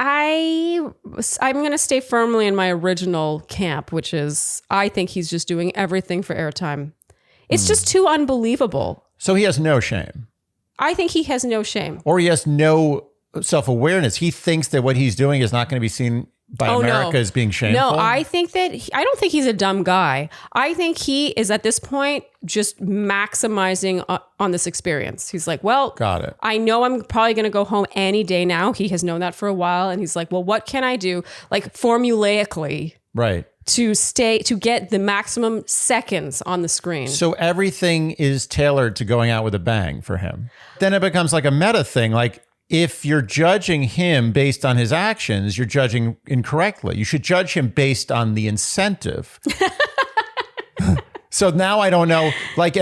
I'm going to stay firmly in my original camp, which is I think he's just doing everything for airtime. It's just too unbelievable. So he has no shame. I think he has no shame. Or he has no self-awareness. He thinks that what he's doing is not going to be seen by America as being shameful? No, I think that I don't think he's a dumb guy. I think he is at this point just maximizing on this experience. He's like, well, got it. I know I'm probably going to go home any day now. He has known that for a while. And he's like, well, what can I do? Like formulaically. Right. To get the maximum seconds on the screen. So everything is tailored to going out with a bang for him. Then it becomes like a meta thing. Like if you're judging him based on his actions, you're judging incorrectly. You should judge him based on the incentive. So now I don't know, like,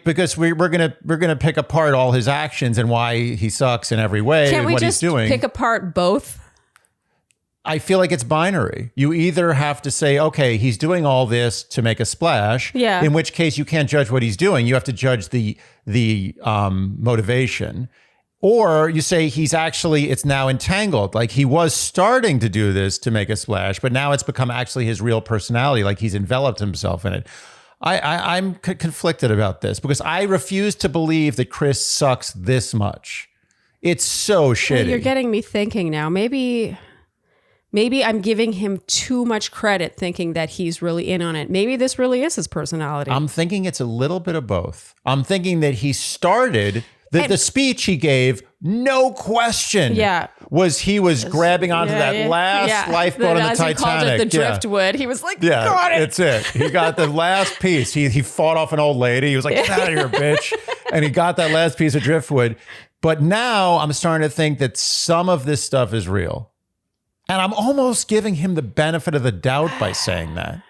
because we're gonna pick apart all his actions and why he sucks in every way and what he's doing. Pick apart both? I feel like it's binary. You either have to say, okay, he's doing all this to make a splash. Yeah. In which case you can't judge what he's doing. You have to judge the motivation. Or you say it's now entangled. Like he was starting to do this to make a splash, but now it's become actually his real personality. Like he's enveloped himself in it. I'm conflicted about this because I refuse to believe that Chris sucks this much. It's so shitty. Well, you're getting me thinking now. Maybe I'm giving him too much credit thinking that he's really in on it. Maybe this really is his personality. I'm thinking it's a little bit of both. I'm thinking that he started the speech he gave, no question. Yeah. He was grabbing onto that last lifeboat on the Titanic. He called it the driftwood. He was like, got it. It's it. He got the last piece. He fought off an old lady. He was like, get out of here, bitch. And he got that last piece of driftwood. But now I'm starting to think that some of this stuff is real. And I'm almost giving him the benefit of the doubt by saying that.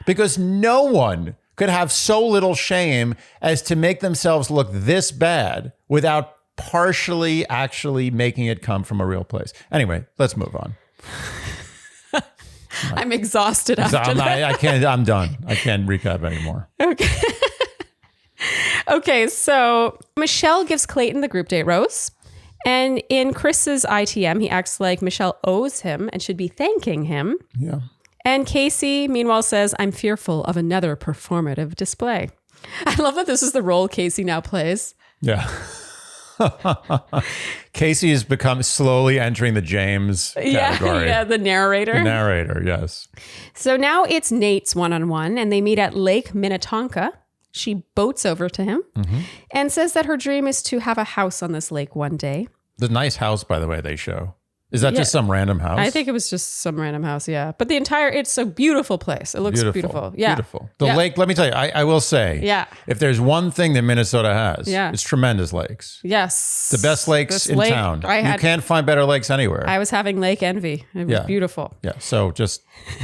Because no one could have so little shame as to make themselves look this bad without partially actually making it come from a real place. Anyway, let's move on. I'm exhausted after that. I'm done. I can't recap anymore. Okay. Okay, so Michelle gives Clayton the group date rose. And in Chris's ITM, he acts like Michelle owes him and should be thanking him. Yeah. And Casey, meanwhile, says, I'm fearful of another performative display. I love that this is the role Casey now plays. Yeah. Casey has become slowly entering the James category. Yeah, the narrator. The narrator, yes. So now it's Nayte's one-on-one, and they meet at Lake Minnetonka. She boats over to him and says that her dream is to have a house on this lake one day. The nice house, by the way, they show. Is that just some random house? I think it was just some random house, yeah. But it's a beautiful place. It looks beautiful. Yeah. Beautiful. The lake, let me tell you, I will say, if there's one thing that Minnesota has, it's tremendous lakes. Yes. The best lakes in town. You can't find better lakes anywhere. I was having lake envy. It was beautiful. Yeah, so just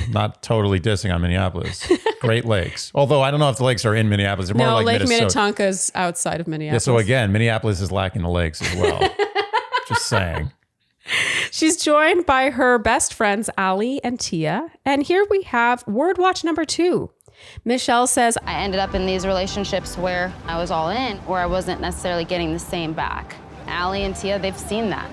not totally dissing on Minneapolis. Great lakes. Although I don't know if the lakes are in Minneapolis. They're more like Lake Minnesota. Minnetonka is outside of Minneapolis. Yeah, so again, Minneapolis is lacking the lakes as well. Just saying. She's joined by her best friends, Allie and Tia. And here we have word watch number 2. Michelle says, I ended up in these relationships where I was all in, or I wasn't necessarily getting the same back. Allie and Tia, they've seen that.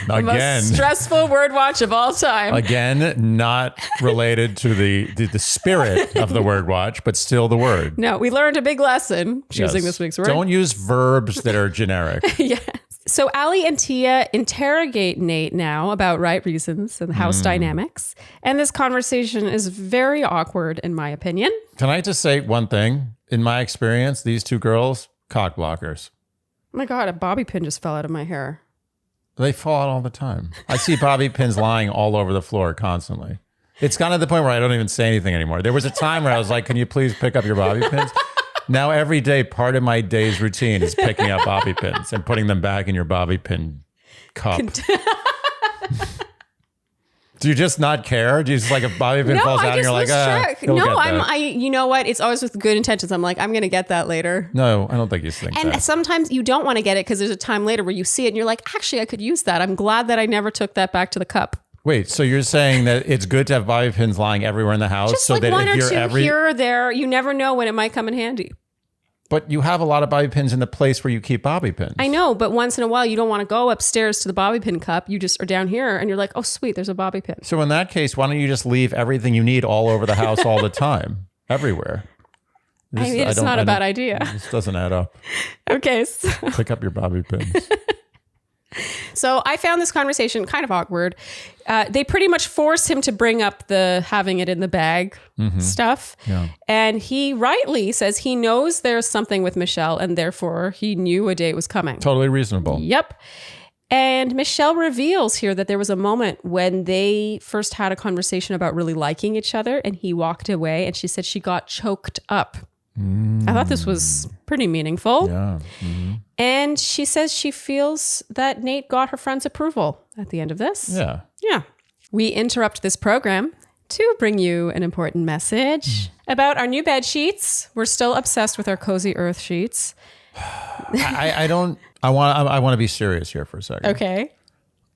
The most stressful word watch of all time. Again, not related to the spirit of the word watch, but still the word. No, we learned a big lesson choosing this week's word. Don't use verbs that are generic. Yes. So Allie and Tia interrogate Nayte now about right reasons and house dynamics. And this conversation is very awkward, in my opinion. Can I just say one thing? In my experience, these two girls, cock blockers. Oh my God, a bobby pin just fell out of my hair. They fall out all the time. I see bobby pins lying all over the floor constantly. It's gotten to the point where I don't even say anything anymore. There was a time where I was like, can you please pick up your bobby pins? Now every day, part of my day's routine is picking up bobby pins and putting them back in your bobby pin cup. Do you just not care? Do you just like if bobby pin falls out and you're like, you know what? It's always with good intentions. I'm like, I'm going to get that later. No, I don't think you think that. And sometimes you don't want to get it because there's a time later where you see it and you're like, actually, I could use that. I'm glad that I never took that back to the cup. Wait, so you're saying that it's good to have bobby pins lying everywhere in the house? Just so like that one if or you're two here or there, you never know when it might come in handy. But you have a lot of bobby pins in the place where you keep bobby pins. I know, but once in a while, you don't want to go upstairs to the bobby pin cup. You just are down here and you're like, oh, sweet, there's a bobby pin. So in that case, why don't you just leave everything you need all over the house all the time, everywhere? It's not a bad idea. This doesn't add up. Okay. Pick up your bobby pins. So I found this conversation kind of awkward. They pretty much force him to bring up the having it in the bag stuff. Yeah. And he rightly says he knows there's something with Michelle and therefore he knew a date was coming. Totally reasonable. Yep. And Michelle reveals here that there was a moment when they first had a conversation about really liking each other and he walked away and she said she got choked up. I thought this was pretty meaningful. Yeah. And she says she feels that Nayte got her friend's approval at the end of this. Yeah. Yeah. We interrupt this program to bring you an important message about our new bed sheets. We're still obsessed with our Cozy Earth sheets. I want to be serious here for a second. Okay.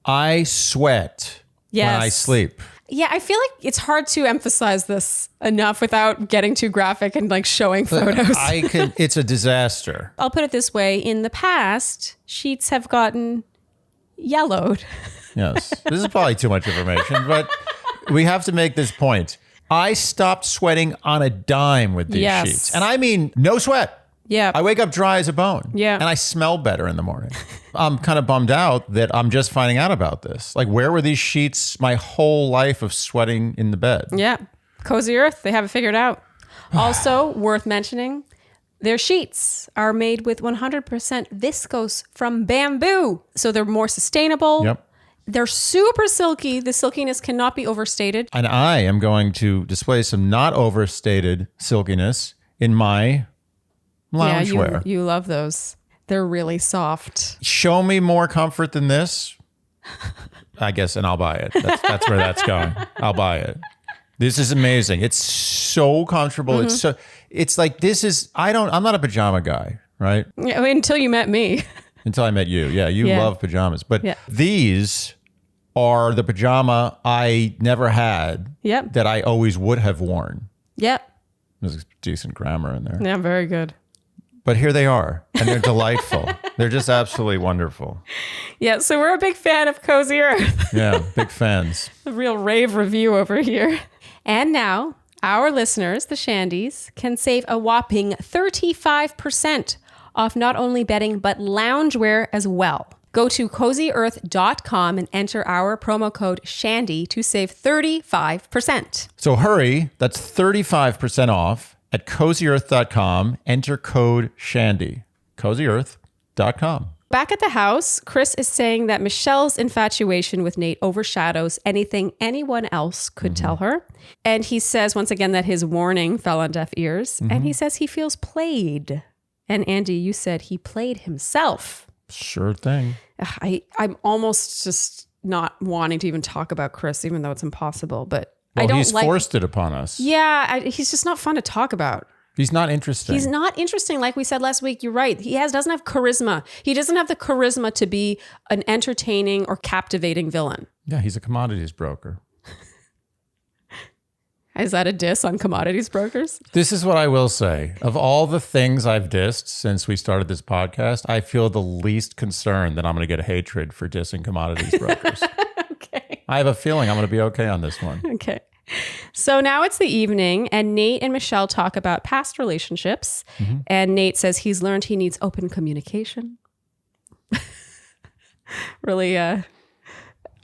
I sweat when I sleep. Yeah, I feel like it's hard to emphasize this enough without getting too graphic and like showing photos. It's a disaster. I'll put it this way. In the past, sheets have gotten yellowed. Yes. This is probably too much information, but we have to make this point. I stopped sweating on a dime with these sheets. And I mean, no sweat. Yeah. I wake up dry as a bone. Yeah. And I smell better in the morning. I'm kind of bummed out that I'm just finding out about this. Like, where were these sheets my whole life of sweating in the bed? Yeah. Cozy Earth, they have it figured out. Also, worth mentioning, their sheets are made with 100% viscose from bamboo. So they're more sustainable. Yep. They're super silky. The silkiness cannot be overstated. And I am going to display some not overstated silkiness in my loungewear. Yeah, you love those. They're really soft. Show me more comfort than this, I guess, and I'll buy it. That's where that's going. I'll buy it. This is amazing. It's so comfortable. It's like, I'm not a pajama guy, right? Yeah, until you met me. Until I met you. Yeah, you love pajamas. But these are the pajama I never had that I always would have worn. Yep. There's decent grammar in there. Yeah, very good. But here they are, and they're delightful. They're just absolutely wonderful. Yeah, so we're a big fan of Cozy Earth. Yeah, big fans. A real rave review over here. And now, our listeners, the Shandies, can save a whopping 35% off not only bedding, but loungewear as well. Go to CozyEarth.com and enter our promo code SHANDY to save 35%. So hurry, that's 35% off at CozyEarth.com. Enter code SHANDY. CozyEarth.com. Back at the house, Chris is saying that Michelle's infatuation with Nayte overshadows anything anyone else could tell her. And he says, once again, that his warning fell on deaf ears. And he says he feels played. And Andy, you said he played himself. Sure thing. I'm almost just not wanting to even talk about Chris, even though it's impossible. But well, I don't he's forced it upon us. Yeah, he's just not fun to talk about. He's not interesting. He's not interesting. Like we said last week, you're right. He doesn't have charisma. He doesn't have the charisma to be an entertaining or captivating villain. Yeah, he's a commodities broker. Is that a diss on commodities brokers? This is what I will say. Of all the things I've dissed since we started this podcast, I feel the least concerned that I'm going to get hatred for dissing commodities brokers. Okay. I have a feeling I'm going to be okay on this one. Okay. So now it's the evening and Nayte and Michelle talk about past relationships. And Nayte says he's learned he needs open communication. Really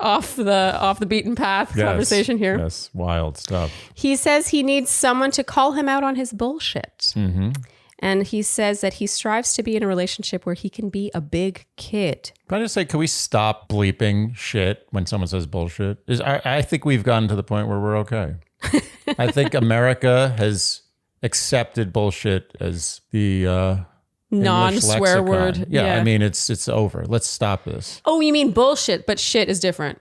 off the beaten path conversation here. Yes, wild stuff. He says he needs someone to call him out on his bullshit. And he says that he strives to be in a relationship where he can be a big kid. Can I just say, can we stop bleeping shit when someone says bullshit? I think we've gotten to the point where we're okay. I think America has accepted bullshit as the non-swear word. Yeah, I mean, it's over. Let's stop this. Oh, you mean bullshit, but shit is different.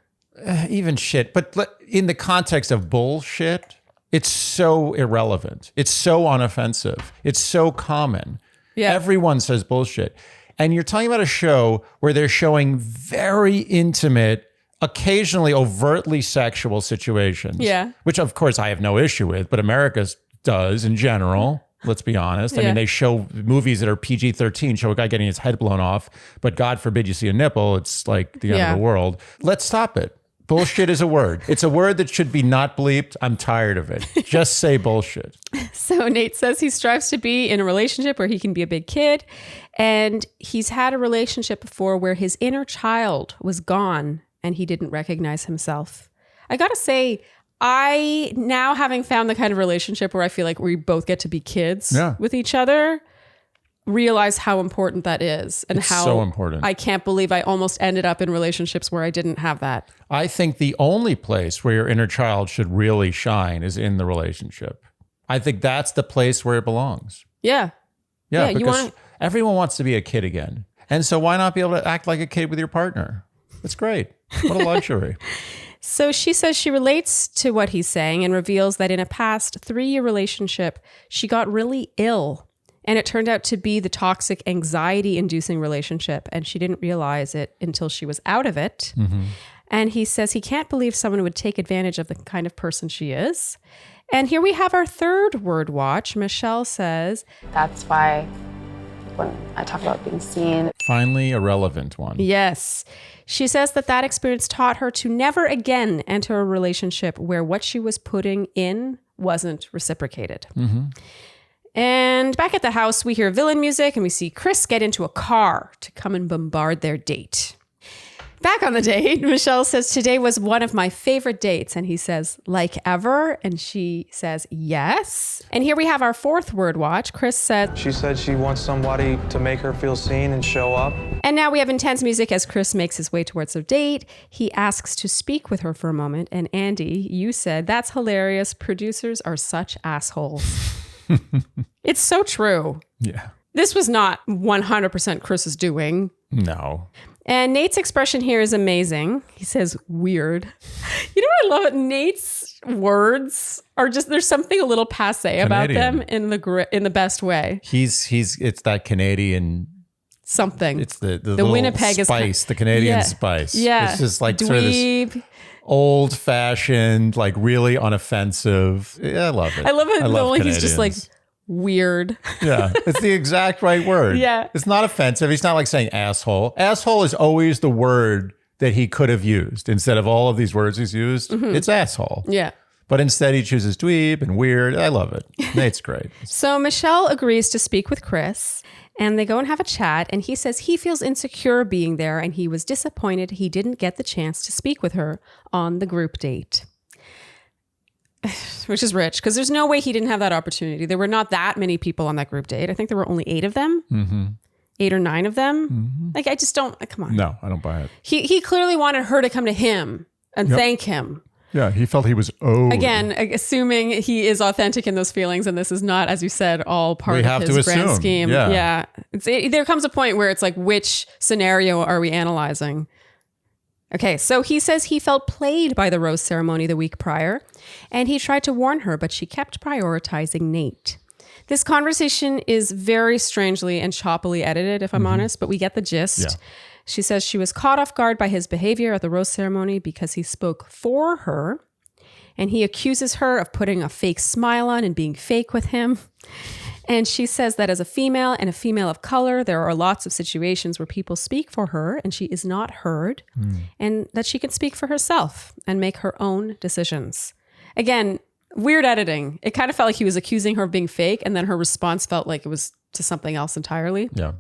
Even shit. But in the context of bullshit, it's so irrelevant. It's so unoffensive. It's so common. Yeah. Everyone says bullshit. And you're talking about a show where they're showing very intimate, occasionally overtly sexual situations. Yeah. Which, of course, I have no issue with, but America does in general. Let's be honest. I mean, they show movies that are PG-13, show a guy getting his head blown off, but God forbid you see a nipple. It's like the end of the world. Let's stop it. Bullshit is a word. It's a word that should be not bleeped. I'm tired of it. Just say bullshit. So Nayte says he strives to be in a relationship where he can be a big kid. And he's had a relationship before where his inner child was gone and he didn't recognize himself. I got to say, I now having found the kind of relationship where I feel like we both get to be kids with each other, realize how important that is and how so important. I can't believe I almost ended up in relationships where I didn't have that. I think the only place where your inner child should really shine is in the relationship. I think that's the place where it belongs. Yeah. Yeah, because everyone wants to be a kid again. And so why not be able to act like a kid with your partner? It's great. What a luxury. So she says she relates to what he's saying and reveals that in a past 3-year relationship, she got really ill. And it turned out to be the toxic anxiety-inducing relationship. And she didn't realize it until she was out of it. Mm-hmm. And he says he can't believe someone would take advantage of the kind of person she is. And here we have our third word watch. Michelle says, That's why when I talk about being seen. Finally, a relevant one. Yes. She says that experience taught her to never again enter a relationship where what she was putting in wasn't reciprocated. Mm-hmm. And back at the house, we hear villain music and we see Chris get into a car to come and bombard their date. Back on the date, Michelle says, today was one of my favorite dates. And he says, like ever? And she says, yes. And here we have our fourth word watch. Chris said, she said she wants somebody to make her feel seen and show up. And now we have intense music as Chris makes his way towards the date. He asks to speak with her for a moment. And Andy, you said, that's hilarious. Producers are such assholes. It's so true. Yeah. This was not 100% Chris's doing. No. And Nayte's expression here is amazing. He says, weird. You know what I love? Nayte's words are just, there's something a little passe about them in the best way. It's that Canadian something. It's the Winnipeg spice, the Canadian spice. Yeah. It's just like dweeb. sort of this old fashioned, like really unoffensive. Yeah, I love it. I love it. Only Canadians. He's just like weird. Yeah, it's the exact right word. Yeah. It's not offensive. He's not like saying asshole. Asshole is always the word that he could have used instead of all of these words he's used. Mm-hmm. It's asshole. Yeah. But instead he chooses dweeb and weird. I love it. Nate's great. So Michelle agrees to speak with Chris and they go and have a chat. And he says he feels insecure being there and he was disappointed he didn't get the chance to speak with her on the group date. Which is rich, because there's no way he didn't have that opportunity. There were not that many people on that group date. I think there were only 8 of them. Mm-hmm. 8 or 9 of them. Mm-hmm. Like, I just don't, come on. No, I don't buy it. He clearly wanted her to come to him and thank him. Yeah, he felt he was owed. Again, assuming he is authentic in those feelings, and this is not, as you said, all part of his grand scheme. Yeah. There comes a point where it's like, which scenario are we analyzing? Okay, so he says he felt played by the rose ceremony the week prior, and he tried to warn her, but she kept prioritizing Nayte. This conversation is very strangely and choppily edited, if I'm honest, but we get the gist. Yeah. She says she was caught off guard by his behavior at the rose ceremony because he spoke for her, and he accuses her of putting a fake smile on and being fake with him. And she says that as a female and a female of color, there are lots of situations where people speak for her and she is not heard, and that she can speak for herself and make her own decisions. Again, weird editing. It kind of felt like he was accusing her of being fake, and then her response felt like it was to something else entirely. Yeah.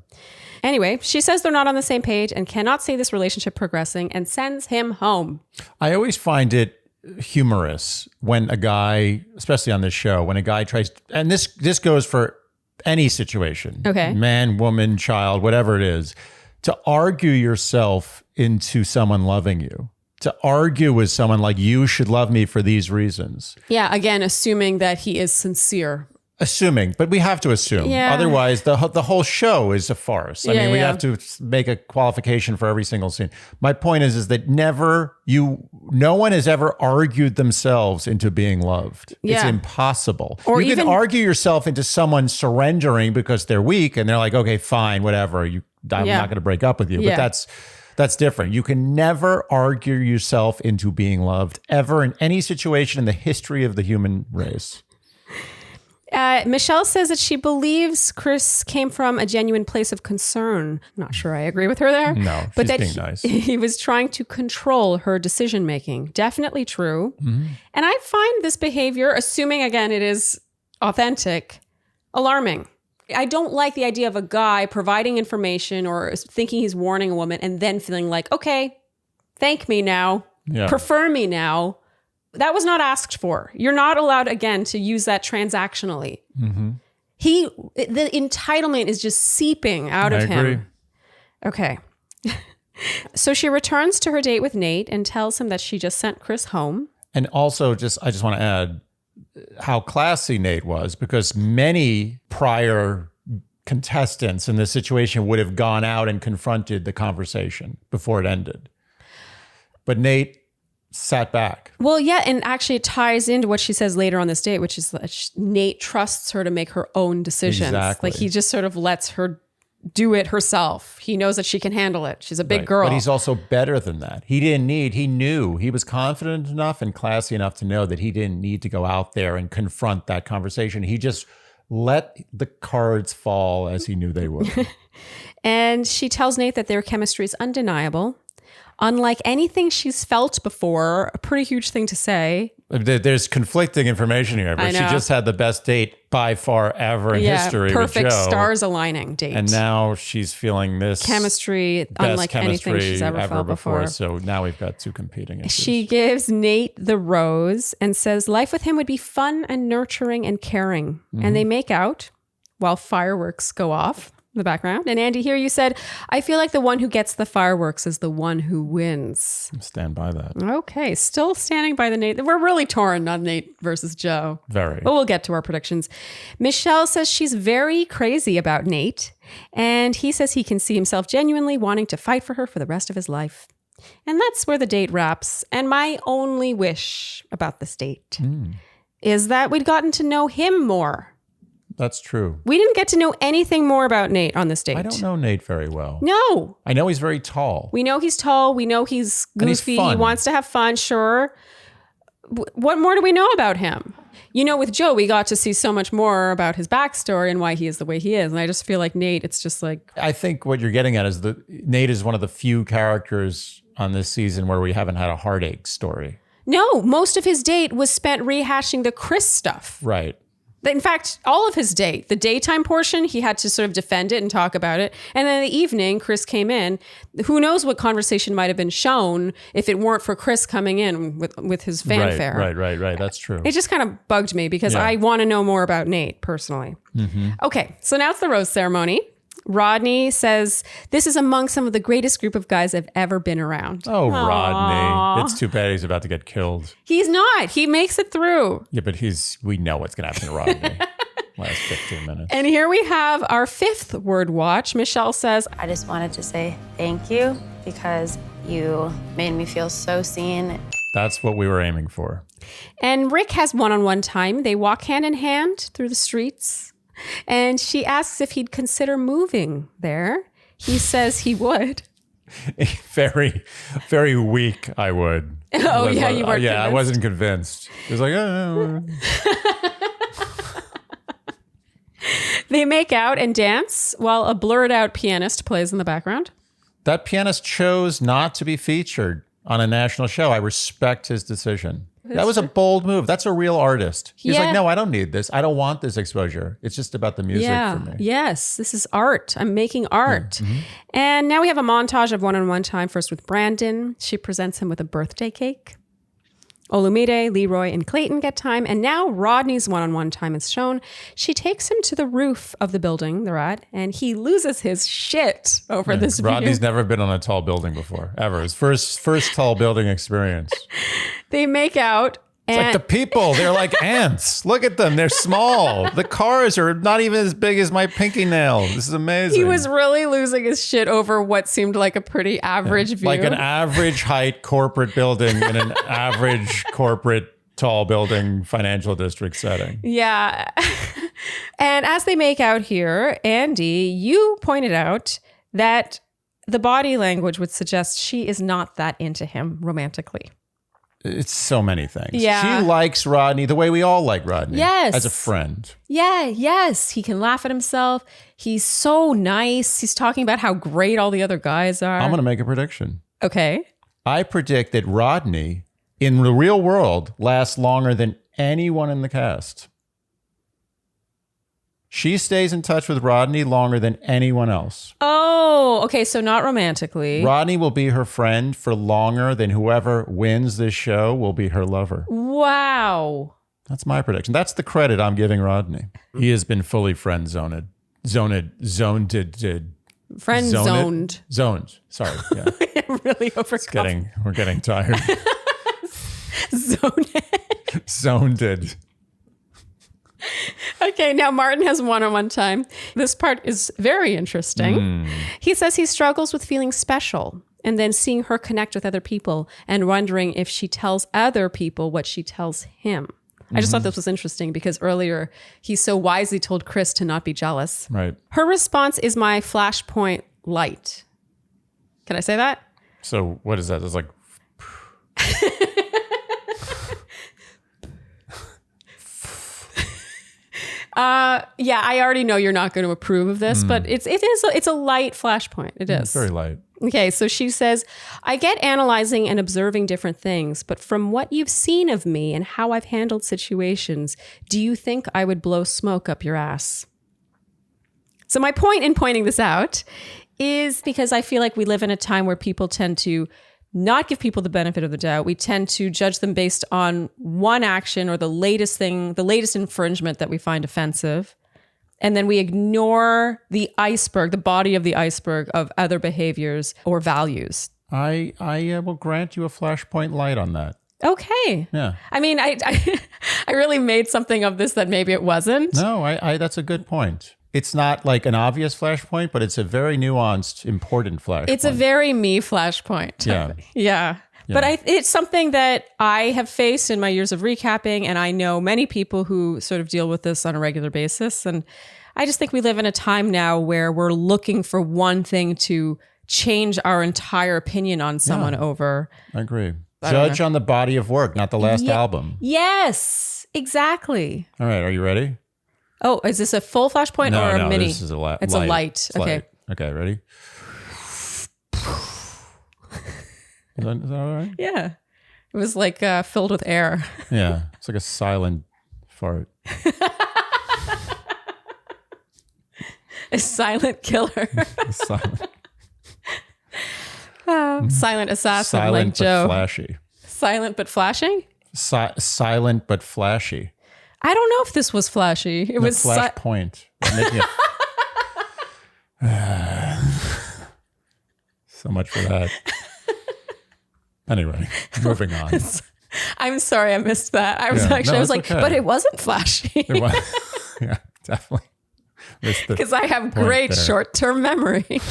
Anyway, she says they're not on the same page and cannot see this relationship progressing and sends him home. I always find it humorous when a guy, especially on this show, when a guy tries, and this goes for any situation, okay, man, woman, child, whatever it is, to argue yourself into someone loving you, to argue with someone like, you should love me for these reasons. Yeah, again, assuming that he is sincere. Assuming, but we have to assume. Yeah. Otherwise, the whole show is a farce. I mean, we have to make a qualification for every single scene. My point is that no one has ever argued themselves into being loved. Yeah. It's impossible. Or you can argue yourself into someone surrendering because they're weak and they're like, okay, fine, whatever. I'm not going to break up with you. But that's different. You can never argue yourself into being loved ever in any situation in the history of the human race. Michelle says that she believes Chris came from a genuine place of concern. Not sure I agree with her there. No, but she's that being nice. he was trying to control her decision making. Definitely true. Mm-hmm. And I find this behavior, assuming again it is authentic, alarming. I don't like the idea of a guy providing information or thinking he's warning a woman and then feeling like, okay, thank me now, prefer me now. That was not asked for. You're not allowed, again, to use that transactionally. Mm-hmm. The entitlement is just seeping out of him. Agree. Okay. So she returns to her date with Nayte and tells him that she just sent Chris home. And also, I just want to add how classy Nayte was, because many prior contestants in this situation would have gone out and confronted the conversation before it ended. But Nayte sat back. Well, yeah, and actually it ties into what she says later on this date, which is that Nayte trusts her to make her own decisions. Exactly. Like he just sort of lets her do it herself. He knows that she can handle it. She's a big girl. But he's also better than that. He knew, he was confident enough and classy enough to know that he didn't need to go out there and confront that conversation. He just let the cards fall as he knew they would. And she tells Nayte that their chemistry is undeniable. Unlike anything she's felt before, a pretty huge thing to say. There's conflicting information here, but she just had the best date by far ever in history perfect with Joe. Stars aligning date. And now she's feeling this chemistry unlike anything she's ever felt before. So now we've got two competing issues. She gives Nayte the rose and says life with him would be fun and nurturing and caring. Mm-hmm. And they make out while fireworks go off in the background. And Andy, here you said, I feel like the one who gets the fireworks is the one who wins. Stand by that. Okay, still standing by the Nayte. We're really torn on Nayte versus Joe. Very. But we'll get to our predictions. Michelle says she's very crazy about Nayte. And he says he can see himself genuinely wanting to fight for her for the rest of his life. And that's where the date wraps. And my only wish about this date is that we'd gotten to know him more. That's true. We didn't get to know anything more about Nayte on this date. I don't know Nayte very well. No. I know he's very tall. We know he's tall. We know he's goofy. He wants to have fun, sure. What more do we know about him? You know, with Joe, we got to see so much more about his backstory and why he is the way he is. And I just feel like Nayte, it's just like... I think what you're getting at is that Nayte is one of the few characters on this season where we haven't had a heartache story. No, most of his date was spent rehashing the Chris stuff. Right. In fact, all of his date, the daytime portion, he had to sort of defend it and talk about it. And then in the evening, Chris came in. Who knows what conversation might have been shown if it weren't for Chris coming in with his fanfare. Right. That's true. It just kind of bugged me because I want to know more about Nayte personally. Mm-hmm. Okay, so now it's the rose ceremony. Rodney says, this is among some of the greatest group of guys I've ever been around. Oh, Aww. Rodney. It's too bad he's about to get killed. He's not. He makes it through. Yeah, but we know what's going to happen to Rodney. Last 15 minutes. And here we have our fifth word watch. Michelle says, I just wanted to say thank you because you made me feel so seen. That's what we were aiming for. And Rick has one-on-one time. They walk hand in hand through the streets. And she asks if he'd consider moving there. He says he would. Very, very weak, I would. Oh, yeah, you weren't Yeah, convinced. I wasn't convinced. It was like, oh. They make out and dance while a blurred out pianist plays in the background. That pianist chose not to be featured on a national show. I respect his decision. That was a bold move. That's a real artist. He's like, no, I don't need this. I don't want this exposure. It's just about the music for me. Yes, this is art. I'm making art. Yeah. Mm-hmm. And now we have a montage of one-on-one time, first with Brandon. She presents him with a birthday cake. Olumide, Leroy, and Clayton get time. And now Rodney's one-on-one time is shown. She takes him to the roof of the building they're at, and he loses his shit over this view. Rodney's never been on a tall building before, ever. His first tall building experience. They make out. It's like the people, they're like ants. Look at them, they're small. The cars are not even as big as my pinky nail. This is amazing. He was really losing his shit over what seemed like a pretty average view. Like an average height corporate building in an average corporate tall building financial district setting. Yeah. And as they make out here, Andy, you pointed out that the body language would suggest she is not that into him romantically. It's so many things. Yeah. She likes Rodney the way we all like Rodney. Yes. As a friend. Yeah, yes. He can laugh at himself. He's so nice. He's talking about how great all the other guys are. I'm going to make a prediction. Okay. I predict that Rodney, in the real world, lasts longer than anyone in the cast. She stays in touch with Rodney longer than anyone else. Oh, okay. So not romantically. Rodney will be her friend for longer than whoever wins this show will be her lover. Wow. That's my prediction. That's the credit I'm giving Rodney. He has been fully friend zoned. Friend zoned. Zoned. Sorry. Yeah. Really overcome. We're getting tired. Zoned. Okay, now Martin has one-on-one time. This part is very interesting. He says he struggles with feeling special and then seeing her connect with other people and wondering if she tells other people what she tells him. I just thought this was interesting because earlier he so wisely told Chris to not be jealous. Right. Her response is my flashpoint light. Can I say that? So what is that? It's like... Yeah, I already know you're not going to approve of this, but it's a light flashpoint. It is. It's very light. Okay, so she says, I get analyzing and observing different things, but from what you've seen of me and how I've handled situations, do you think I would blow smoke up your ass? So my point in pointing this out is because I feel like we live in a time where people tend to not give people the benefit of the doubt. We tend to judge them based on one action or the latest thing, the latest infringement that we find offensive. And then we ignore the iceberg, the body of the iceberg of other behaviors or values. I will grant you a flashpoint light on that. Okay. Yeah. I mean, I really made something of this that maybe it wasn't. No, I that's a good point. It's not like an obvious flashpoint, but it's a very nuanced, important flashpoint. It's a very me flashpoint. Yeah. Yeah. But it's something that I have faced in my years of recapping, and I know many people who sort of deal with this on a regular basis. And I just think we live in a time now where we're looking for one thing to change our entire opinion on someone over. I agree. Judge on the body of work, not the last album. Yes, exactly. All right, are you ready? Oh, is this a full flashpoint or a mini? This is a light. It's a light. Okay. Light. Okay, ready? Is that all right? Yeah. It was like filled with air. Yeah. It's like a silent fart. A silent killer. Silent assassin Silent like but Joe. flashy. Silent but flashing? Silent but flashy. I don't know if this was flashy. It was flashpoint. So much for that. Anyway, moving on. I'm sorry I missed that. I was I was like, okay. but it wasn't flashy. It was, yeah, definitely. Because I have great short-term memory.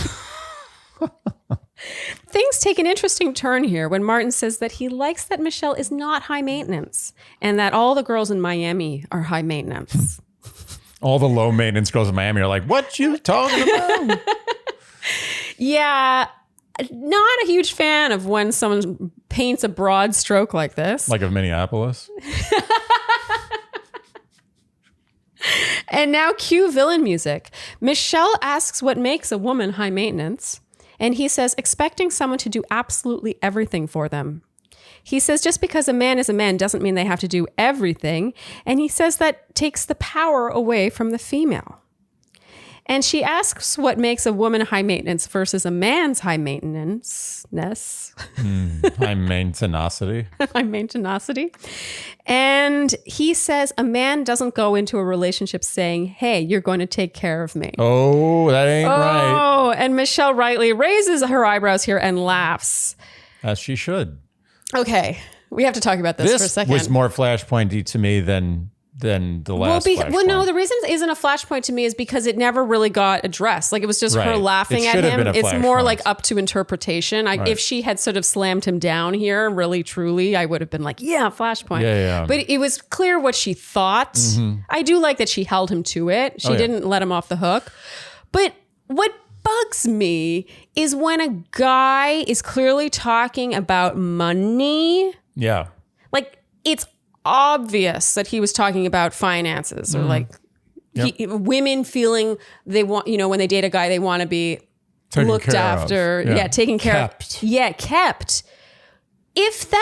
Things take an interesting turn here when Martin says that he likes that Michelle is not high maintenance and that all the girls in Miami are high maintenance. All the low maintenance girls in Miami are like, what you talking about? Yeah, not a huge fan of when someone paints a broad stroke like this. Like of Minneapolis? And now cue villain music. Michelle asks what makes a woman high maintenance. And he says, expecting someone to do absolutely everything for them. He says, just because a man is a man doesn't mean they have to do everything. And he says that takes the power away from the female. And she asks what makes a woman high maintenance versus a man's high maintenance-ness. High maintenancity. High maintenancity. And he says a man doesn't go into a relationship saying, hey, you're going to take care of me. Oh, that ain't right. Oh, and Michelle rightly raises her eyebrows here and laughs. As she should. Okay, we have to talk about this for a second. This was more flashpointy to me than the last flashpoint. Well, no, the reason it isn't a flashpoint to me is because it never really got addressed. Like, it was just her laughing at him. It's more like up to interpretation. If she had sort of slammed him down here, really, truly, I would have been like, yeah, flashpoint. Yeah. But it was clear what she thought. Mm-hmm. I do like that she held him to it. She didn't let him off the hook. But what bugs me is when a guy is clearly talking about money. Yeah. it's obvious that he was talking about finances or like women feeling they want, when they date a guy, they want to be looked after. Taken care of. Yeah, kept. If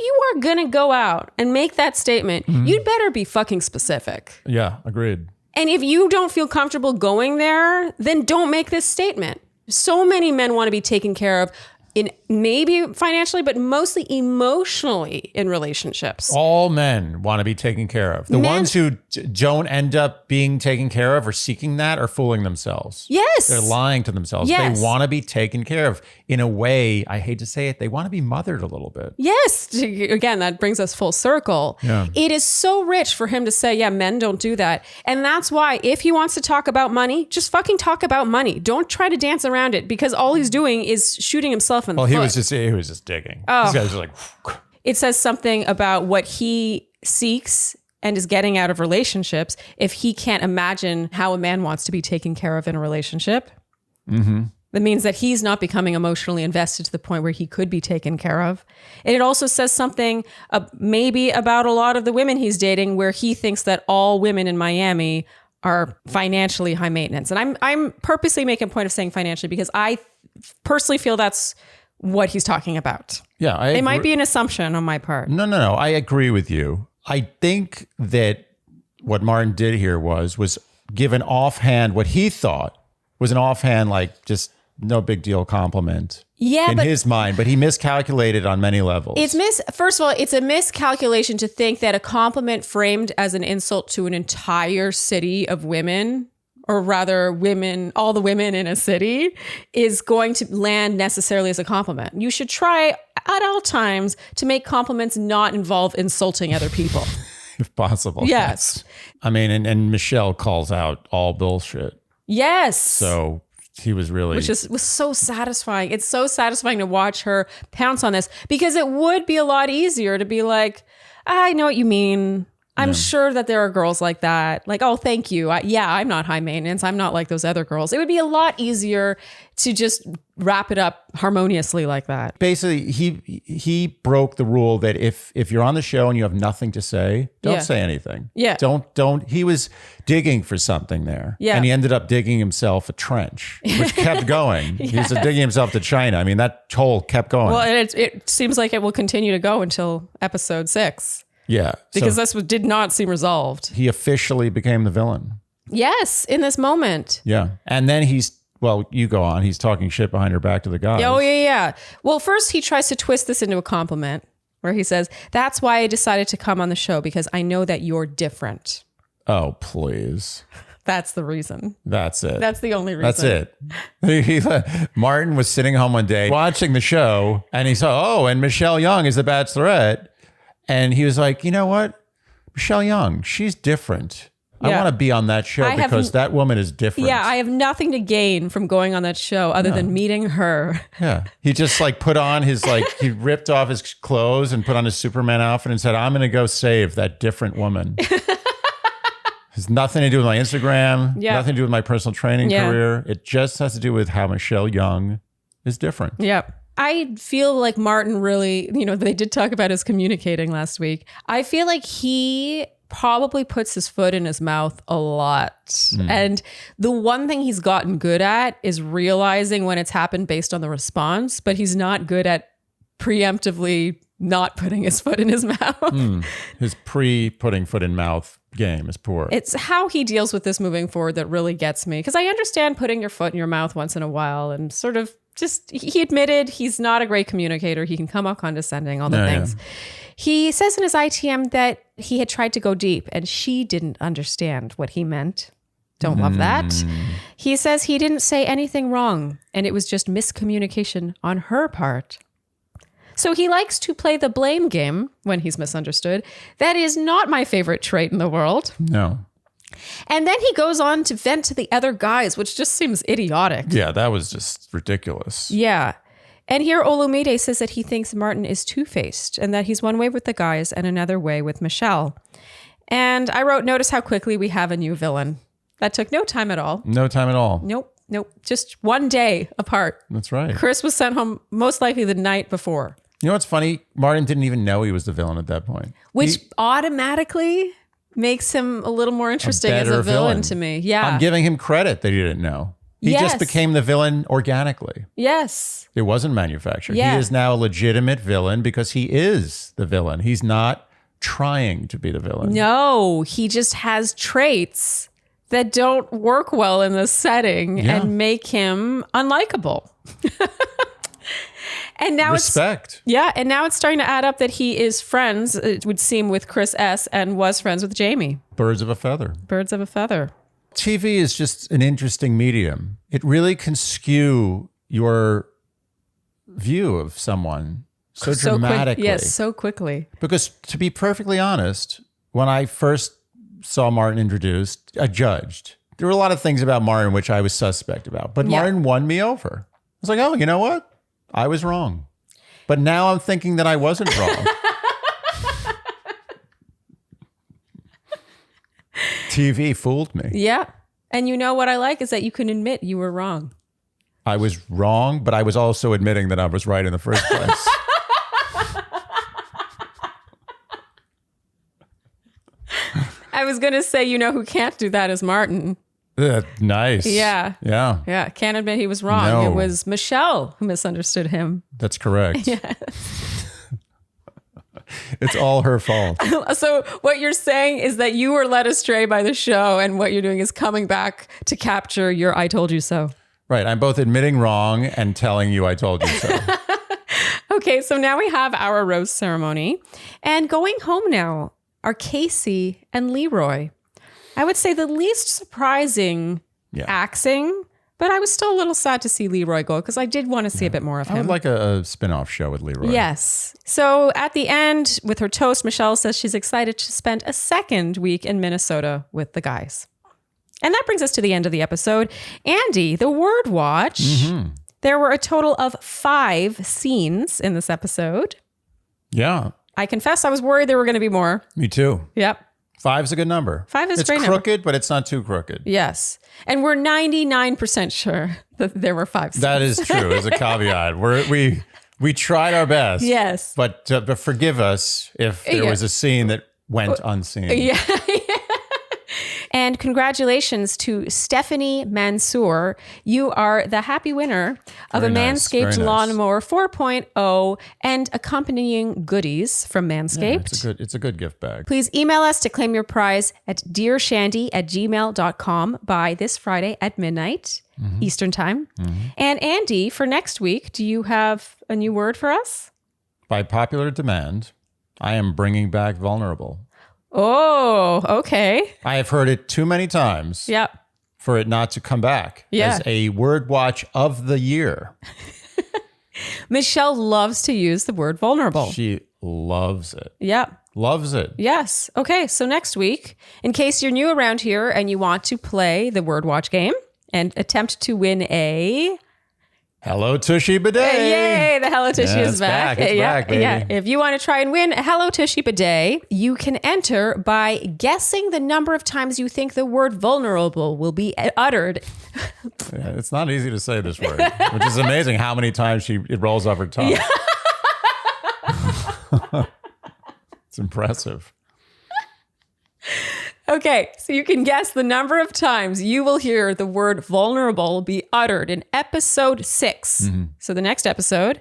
you are going to go out and make that statement, you'd better be fucking specific. Yeah, agreed. And if you don't feel comfortable going there, then don't make this statement. So many men want to be taken care of in maybe financially, but mostly emotionally in relationships. All men want to be taken care of. The ones who don't end up being taken care of or seeking that are fooling themselves. Yes. They're lying to themselves. Yes. They want to be taken care of. In a way, I hate to say it, they want to be mothered a little bit. Yes. Again, that brings us full circle. Yeah. It is so rich for him to say, yeah, men don't do that. And that's why if he wants to talk about money, just fucking talk about money. Don't try to dance around it because all he's doing is shooting himself in the foot. He was just digging. These guys are like... It says something about what he seeks and is getting out of relationships if he can't imagine how a man wants to be taken care of in a relationship. Mm-hmm. That means that he's not becoming emotionally invested to the point where he could be taken care of. And it also says something maybe about a lot of the women he's dating where he thinks that all women in Miami are financially high maintenance. And I'm purposely making a point of saying financially because I personally feel that's what he's talking about. Yeah, it might be an assumption on my part. No. I agree with you. I think that what Martin did here was give an offhand, what he thought was an offhand, like just no big deal compliment. Yeah, in his mind, but he miscalculated on many levels. First of all, it's a miscalculation to think that a compliment framed as an insult to an entire city of women, or rather women, all the women in a city, is going to land necessarily as a compliment. You should try at all times to make compliments not involve insulting other people. If possible. Yes. I mean, and Michelle calls out all bullshit. Yes. So he was really... Which was so satisfying. It's so satisfying to watch her pounce on this because it would be a lot easier to be like, I know what you mean. I'm sure that there are girls like that. Like, oh, thank you. I'm not high maintenance. I'm not like those other girls. It would be a lot easier to just wrap it up harmoniously like that. Basically, he broke the rule that if you're on the show and you have nothing to say, don't say anything. Yeah. Don't. He was digging for something there. Yeah. And he ended up digging himself a trench, which kept going. He was digging himself to China. I mean, that hole kept going. Well, it seems like it will continue to go until episode 6. Yeah. Because this did not seem resolved. He officially became the villain. Yes, in this moment. Yeah. And then you go on. He's talking shit behind her back to the guys. Oh, yeah. Well, first he tries to twist this into a compliment where he says, that's why I decided to come on the show because I know that you're different. Oh, please. That's the reason. That's it. That's the only reason. That's it. Martin was sitting home one day watching the show and he saw, and Michelle Young is the Bachelorette. And he was like, you know what? Michelle Young, she's different. I want to be on that show because that woman is different. Yeah, I have nothing to gain from going on that show other than meeting her. Yeah. He just put on his, he ripped off his clothes and put on his Superman outfit and said, I'm going to go save that different woman. Has nothing to do with my Instagram, nothing to do with my personal training career. It just has to do with how Michelle Young is different. Yeah. I feel like Martin really, they did talk about his communicating last week. I feel like he probably puts his foot in his mouth a lot. And the one thing he's gotten good at is realizing when it's happened based on the response, but he's not good at preemptively not putting his foot in his mouth. His pre-putting foot in mouth game is poor. It's how he deals with this moving forward that really gets me. Because I understand putting your foot in your mouth once in a while and sort of he admitted he's not a great communicator. He can come off condescending, all the things. Yeah. He says in his ITM that he had tried to go deep and she didn't understand what he meant. Don't love that. He says he didn't say anything wrong and it was just miscommunication on her part. So he likes to play the blame game when he's misunderstood. That is not my favorite trait in the world. No. And then he goes on to vent to the other guys, which just seems idiotic. Yeah, that was just ridiculous. Yeah. And here Olumide says that he thinks Martin is two-faced and that he's one way with the guys and another way with Michelle. And I wrote, notice how quickly we have a new villain. That took no time at all. No time at all. Nope. Just one day apart. That's right. Chris was sent home most likely the night before. You know what's funny? Martin didn't even know he was the villain at that point. Which automatically makes him a little more interesting as better a villain to me. Yeah. I'm giving him credit that he didn't know. He just became the villain organically. Yes. It wasn't manufactured. Yeah. He is now a legitimate villain because he is the villain. He's not trying to be the villain. No, he just has traits that don't work well in this setting and make him unlikable. And now Respect. and now it's starting to add up that he is friends, it would seem, with Chris S. and was friends with Jamie. Birds of a feather. Birds of a feather. TV is just an interesting medium. It really can skew your view of someone so dramatically. Yes, so quickly. Because to be perfectly honest, when I first saw Martin introduced, I judged. There were a lot of things about Martin which I was suspect about, but Martin won me over. I was like, oh, you know what? I was wrong. But now I'm thinking that I wasn't wrong. TV fooled me. Yeah. And you know what I like is that you can admit you were wrong. I was wrong, but I was also admitting that I was right in the first place. I was going to say, you know who can't do that is Martin. Nice. Yeah. Yeah. Yeah. Can't admit he was wrong. No. It was Michelle who misunderstood him. That's correct. Yes. It's all her fault. So what you're saying is that you were led astray by the show, and what you're doing is coming back to capture your I told you so. Right. I'm both admitting wrong and telling you I told you so. Okay, so now we have our rose ceremony. And going home now are Casey and Leroy. I would say the least surprising axing, but I was still a little sad to see Leroy go because I did want to see a bit more of him. I would like a spin-off show with Leroy. Yes. So at the end, with her toast, Michelle says she's excited to spend a second week in Minnesota with the guys. And that brings us to the end of the episode. Andy, the word watch. Mm-hmm. There were a total of 5 scenes in this episode. Yeah. I confess I was worried there were going to be more. Me too. Yep. 5's a good number. 5 is a great number. It's crooked, but it's not too crooked. Yes. And we're 99% sure that there were 5 scenes. That is true. As a caveat. We tried our best. Yes. But forgive us if there was a scene that went unseen. Yeah. And congratulations to Stephanie Mansour. You are the happy winner of a Manscaped Lawnmower 4.0 and accompanying goodies from Manscaped. Yeah, it's a good gift bag. Please email us to claim your prize at dearshandy@gmail.com by this Friday at midnight Eastern Time. Mm-hmm. And Andy, for next week, do you have a new word for us? By popular demand, I am bringing back vulnerable. Oh, okay. I have heard it too many times for it not to come back as a word watch of the year. Michelle loves to use the word vulnerable. She loves it. Yeah. Loves it. Yes. Okay, so next week, in case you're new around here and you want to play the word watch game and attempt to win a... Hello Tushy Bidet. Yay, the Hello Tushy is back. It's back, baby. Yeah. If you want to try and win a Hello Tushy Bidet, you can enter by guessing the number of times you think the word vulnerable will be uttered. Yeah, it's not easy to say this word, which is amazing how many times it rolls off her tongue. Yeah. It's impressive. Okay, so you can guess the number of times you will hear the word vulnerable be uttered in episode 6. Mm-hmm. So the next episode.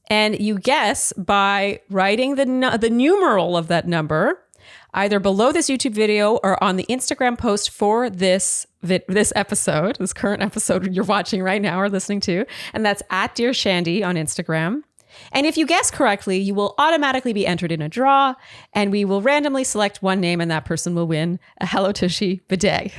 And you guess by writing the numeral of that number, either below this YouTube video or on the Instagram post for this episode, this current episode you're watching right now or listening to. And that's at Dear Shandy on Instagram. And if you guess correctly, you will automatically be entered in a draw, and we will randomly select one name, and that person will win a Hello Tushy bidet.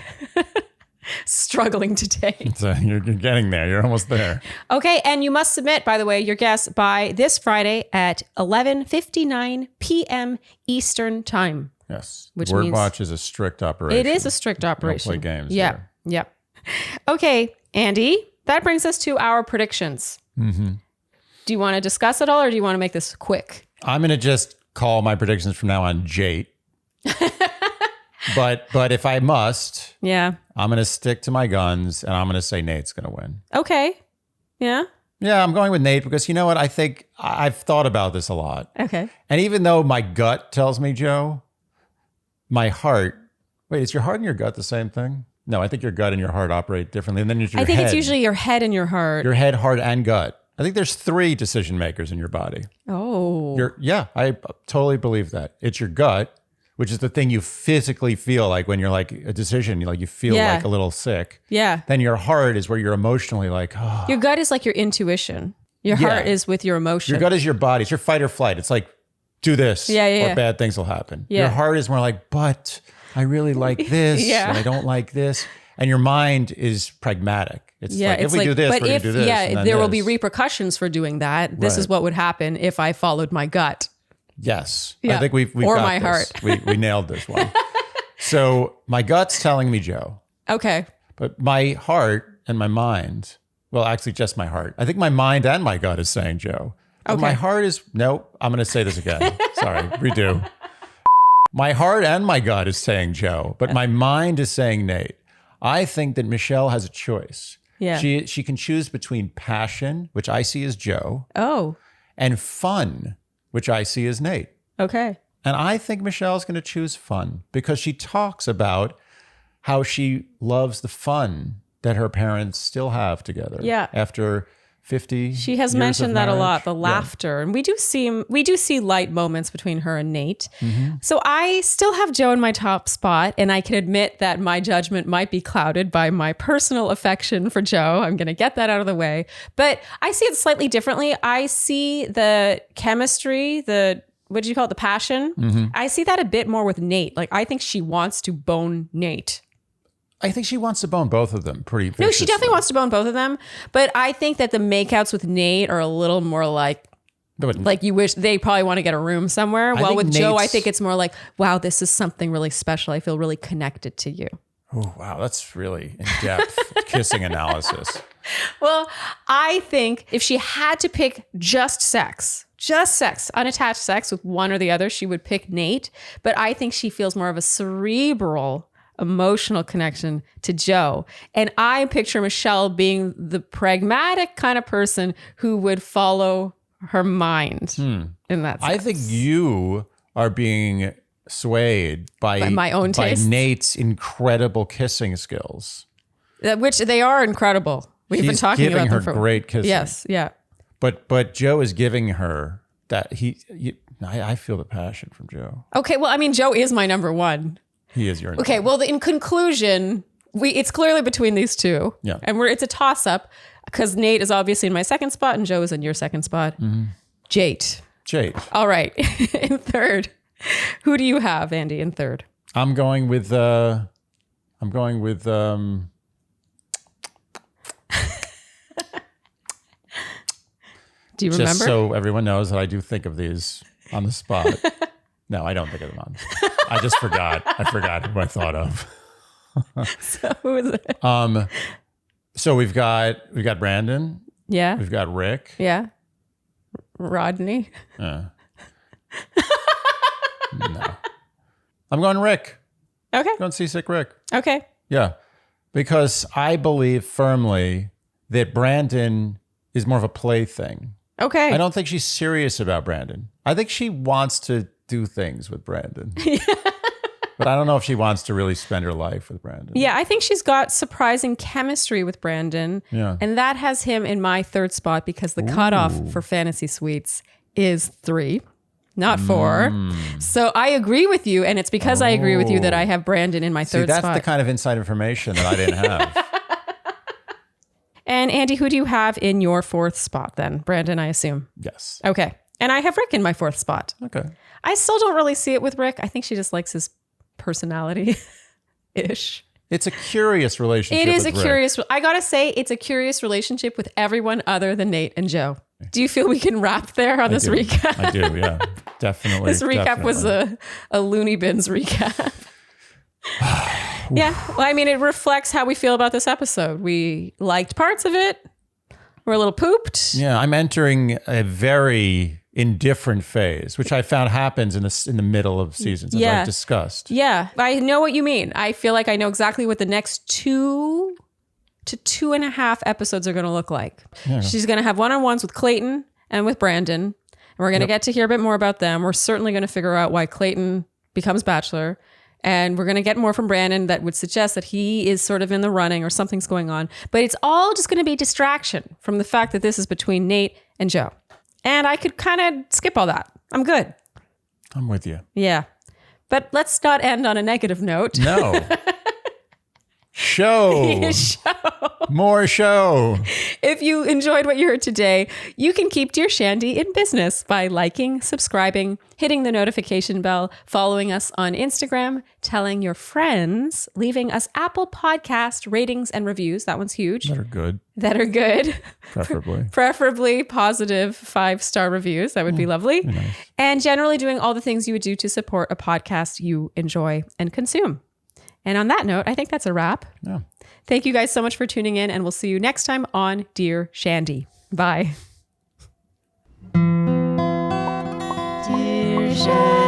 Struggling today. You're getting there. You're almost there. Okay, and you must submit, by the way, your guess by this Friday at 11:59 p.m. Eastern Time. Yes. Which Word means Watch is a strict operation. It is a strict operation. Don't play games. Yeah. Yep. Okay, Andy, that brings us to our predictions. Mm-hmm. Do you want to discuss it all, or do you want to make this quick? I'm going to just call my predictions from now on Jate. But if I must, I'm going to stick to my guns, and I'm going to say Nate's going to win. Okay. Yeah. Yeah, I'm going with Nayte because you know what? I think I've thought about this a lot. Okay. And even though my gut tells me Joe, my heart, wait, is your heart and your gut the same thing? No, I think your gut and your heart operate differently. And then there's your I think head. it's usually your head and your heart. Your head, heart, and gut. I think there's 3 decision makers in your body. Oh. Yeah, I totally believe that. It's your gut, which is the thing you physically feel like when you're like a decision, you feel Yeah. like a little sick. Yeah. Then your heart is where you're emotionally like, oh. Your gut is like your intuition. Your heart is with your emotion. Your gut is your body. It's your fight or flight. It's like, do this or bad things will happen. Yeah. Your heart is more like, but I really like this and I don't like this. And your mind is pragmatic. It's like, if we do this, we're going to do this. Yeah, there will be repercussions for doing that. This is what would happen if I followed my gut. Yes. Yeah. I think we've or got my this. heart. We nailed this one. So my gut's telling me Joe. Okay. But my heart and my mind, well, actually just my heart. I think my mind and my gut is saying Joe. But my heart is, nope, I'm going to say this again. Sorry, redo. My heart and my gut is saying Joe, but my mind is saying Nayte. I think that Michelle has a choice. Yeah. She can choose between passion, which I see as Joe, Oh, and fun, which I see as Nayte. okay. And I think Michelle's going to choose fun because she talks about how she loves the fun that her parents still have together. Yeah. After 50 She has years mentioned of that a lot, marriage. the laughter. And we do see light moments between her and Nayte. Mm-hmm. So I still have Joe in my top spot, and I can admit that my judgment might be clouded by my personal affection for Joe. I'm going to get that out of the way. But I see it slightly differently. I see the chemistry, what did you call it? The passion. Mm-hmm. I see that a bit more with Nayte. Like, I think she wants to bone Nayte. I think she wants to bone both of them pretty viciously. No, she definitely wants to bone both of them. But I think that the makeouts with Nayte are a little more like you wish they probably want to get a room somewhere. While with Joe, I think it's more like, wow, this is something really special. I feel really connected to you. Oh, wow. That's really in-depth kissing analysis. Well, I think if she had to pick just sex, unattached sex with one or the other, she would pick Nayte. But I think she feels more of a cerebral, emotional connection to Joe. And I picture Michelle being the pragmatic kind of person who would follow her mind in that sense. I think you are being swayed by my own taste. By Nate's incredible kissing skills. Which they are incredible. We've been He's talking giving about her them for great kissing. Yes, yeah. But Joe is giving her that I feel the passion from Joe. Okay, well, I mean, Joe is my number one. He is your Okay, well, in conclusion, it's clearly between these two. Yeah. And it's a toss-up because Nayte is obviously in my second spot and Joe is in your second spot. Mm-hmm. Jade. All right. In third. Who do you have, Andy, in third? I'm going with do you remember? Just so everyone knows that I do think of these on the spot. No, I don't think of them on the spot. I just forgot. I forgot who I thought of. So who is it? So we've got Brandon. Yeah. We've got Rick. Yeah. Rodney. No. I'm going Rick. Okay. Going seasick Rick. Okay. Yeah. Because I believe firmly that Brandon is more of a plaything. Okay. I don't think she's serious about Brandon. I think she wants to do things with Brandon. But I don't know if she wants to really spend her life with Brandon. Yeah, I think she's got surprising chemistry with Brandon. Yeah. And that has him in my third spot because the cutoff for Fantasy Suites is 3, not 4. So I agree with you. And it's because I agree with you that I have Brandon in my third that's spot. the kind of inside information that I didn't have. And Andy, who do you have in your fourth spot then? Brandon, I assume. Yes. Okay. And I have Rick in my fourth spot. Okay. I still don't really see it with Rick. I think she just likes his personality-ish. It's a curious relationship. It is with a Rick. curious, I gotta say, it's a curious relationship with everyone other than Nayte and Joe. Do you feel we can wrap there on this recap? I do, yeah. Definitely. This recap was a Looney Bins recap. Yeah, well, I mean, it reflects how we feel about this episode. We liked parts of it. We're a little pooped. Yeah, I'm entering a very indifferent phase, which I found happens in the middle of seasons, as I've discussed. Yeah, I know what you mean. I feel like I know exactly what the next 2 to 2.5 episodes are going to look like. Yeah. She's going to have one-on-ones with Clayton and with Brandon. And we're going to get to hear a bit more about them. We're certainly going to figure out why Clayton becomes Bachelor. And we're going to get more from Brandon that would suggest that he is sort of in the running or something's going on. But it's all just going to be distraction from the fact that this is between Nayte and Joe. And I could kind of skip all that. I'm good. I'm with you. Yeah. But let's not end on a negative note. No. Show. More show. If you enjoyed what you heard today, you can keep Dear Shandy in business by liking, subscribing, hitting the notification bell, following us on Instagram, telling your friends, leaving us Apple Podcast ratings and reviews. That one's huge. That are good. Preferably positive 5-star reviews. That would be lovely. Nice. And generally doing all the things you would do to support a podcast you enjoy and consume. And on that note, I think that's a wrap. Yeah. Thank you guys so much for tuning in, and we'll see you next time on Dear Shandy. Bye. Dear Shandy.